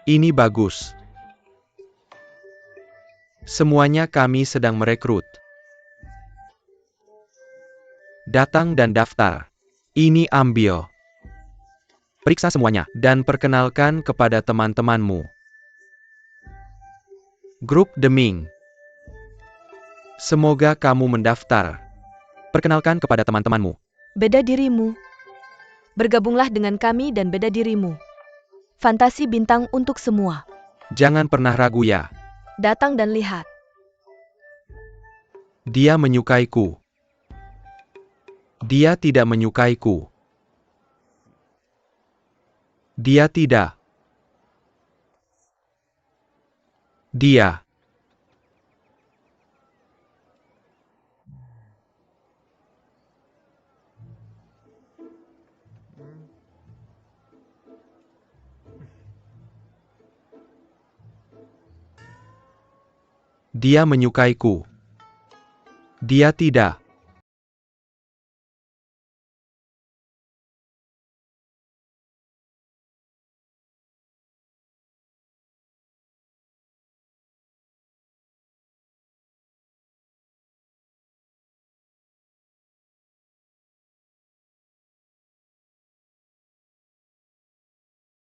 [SPEAKER 1] Ini bagus. Semuanya kami sedang merekrut. Datang dan daftar. Ini ambil. Periksa semuanya, dan perkenalkan kepada teman-temanmu. Grup Deming. Semoga kamu mendaftar. Perkenalkan kepada teman-temanmu.
[SPEAKER 4] Beda dirimu. Bergabunglah dengan kami dan beda dirimu. Fantasi bintang untuk semua.
[SPEAKER 1] Jangan pernah ragu ya.
[SPEAKER 4] Datang dan lihat.
[SPEAKER 1] Dia menyukaiku. Dia tidak menyukaiku. Dia tidak. Dia. Dia menyukaiku. Dia tidak.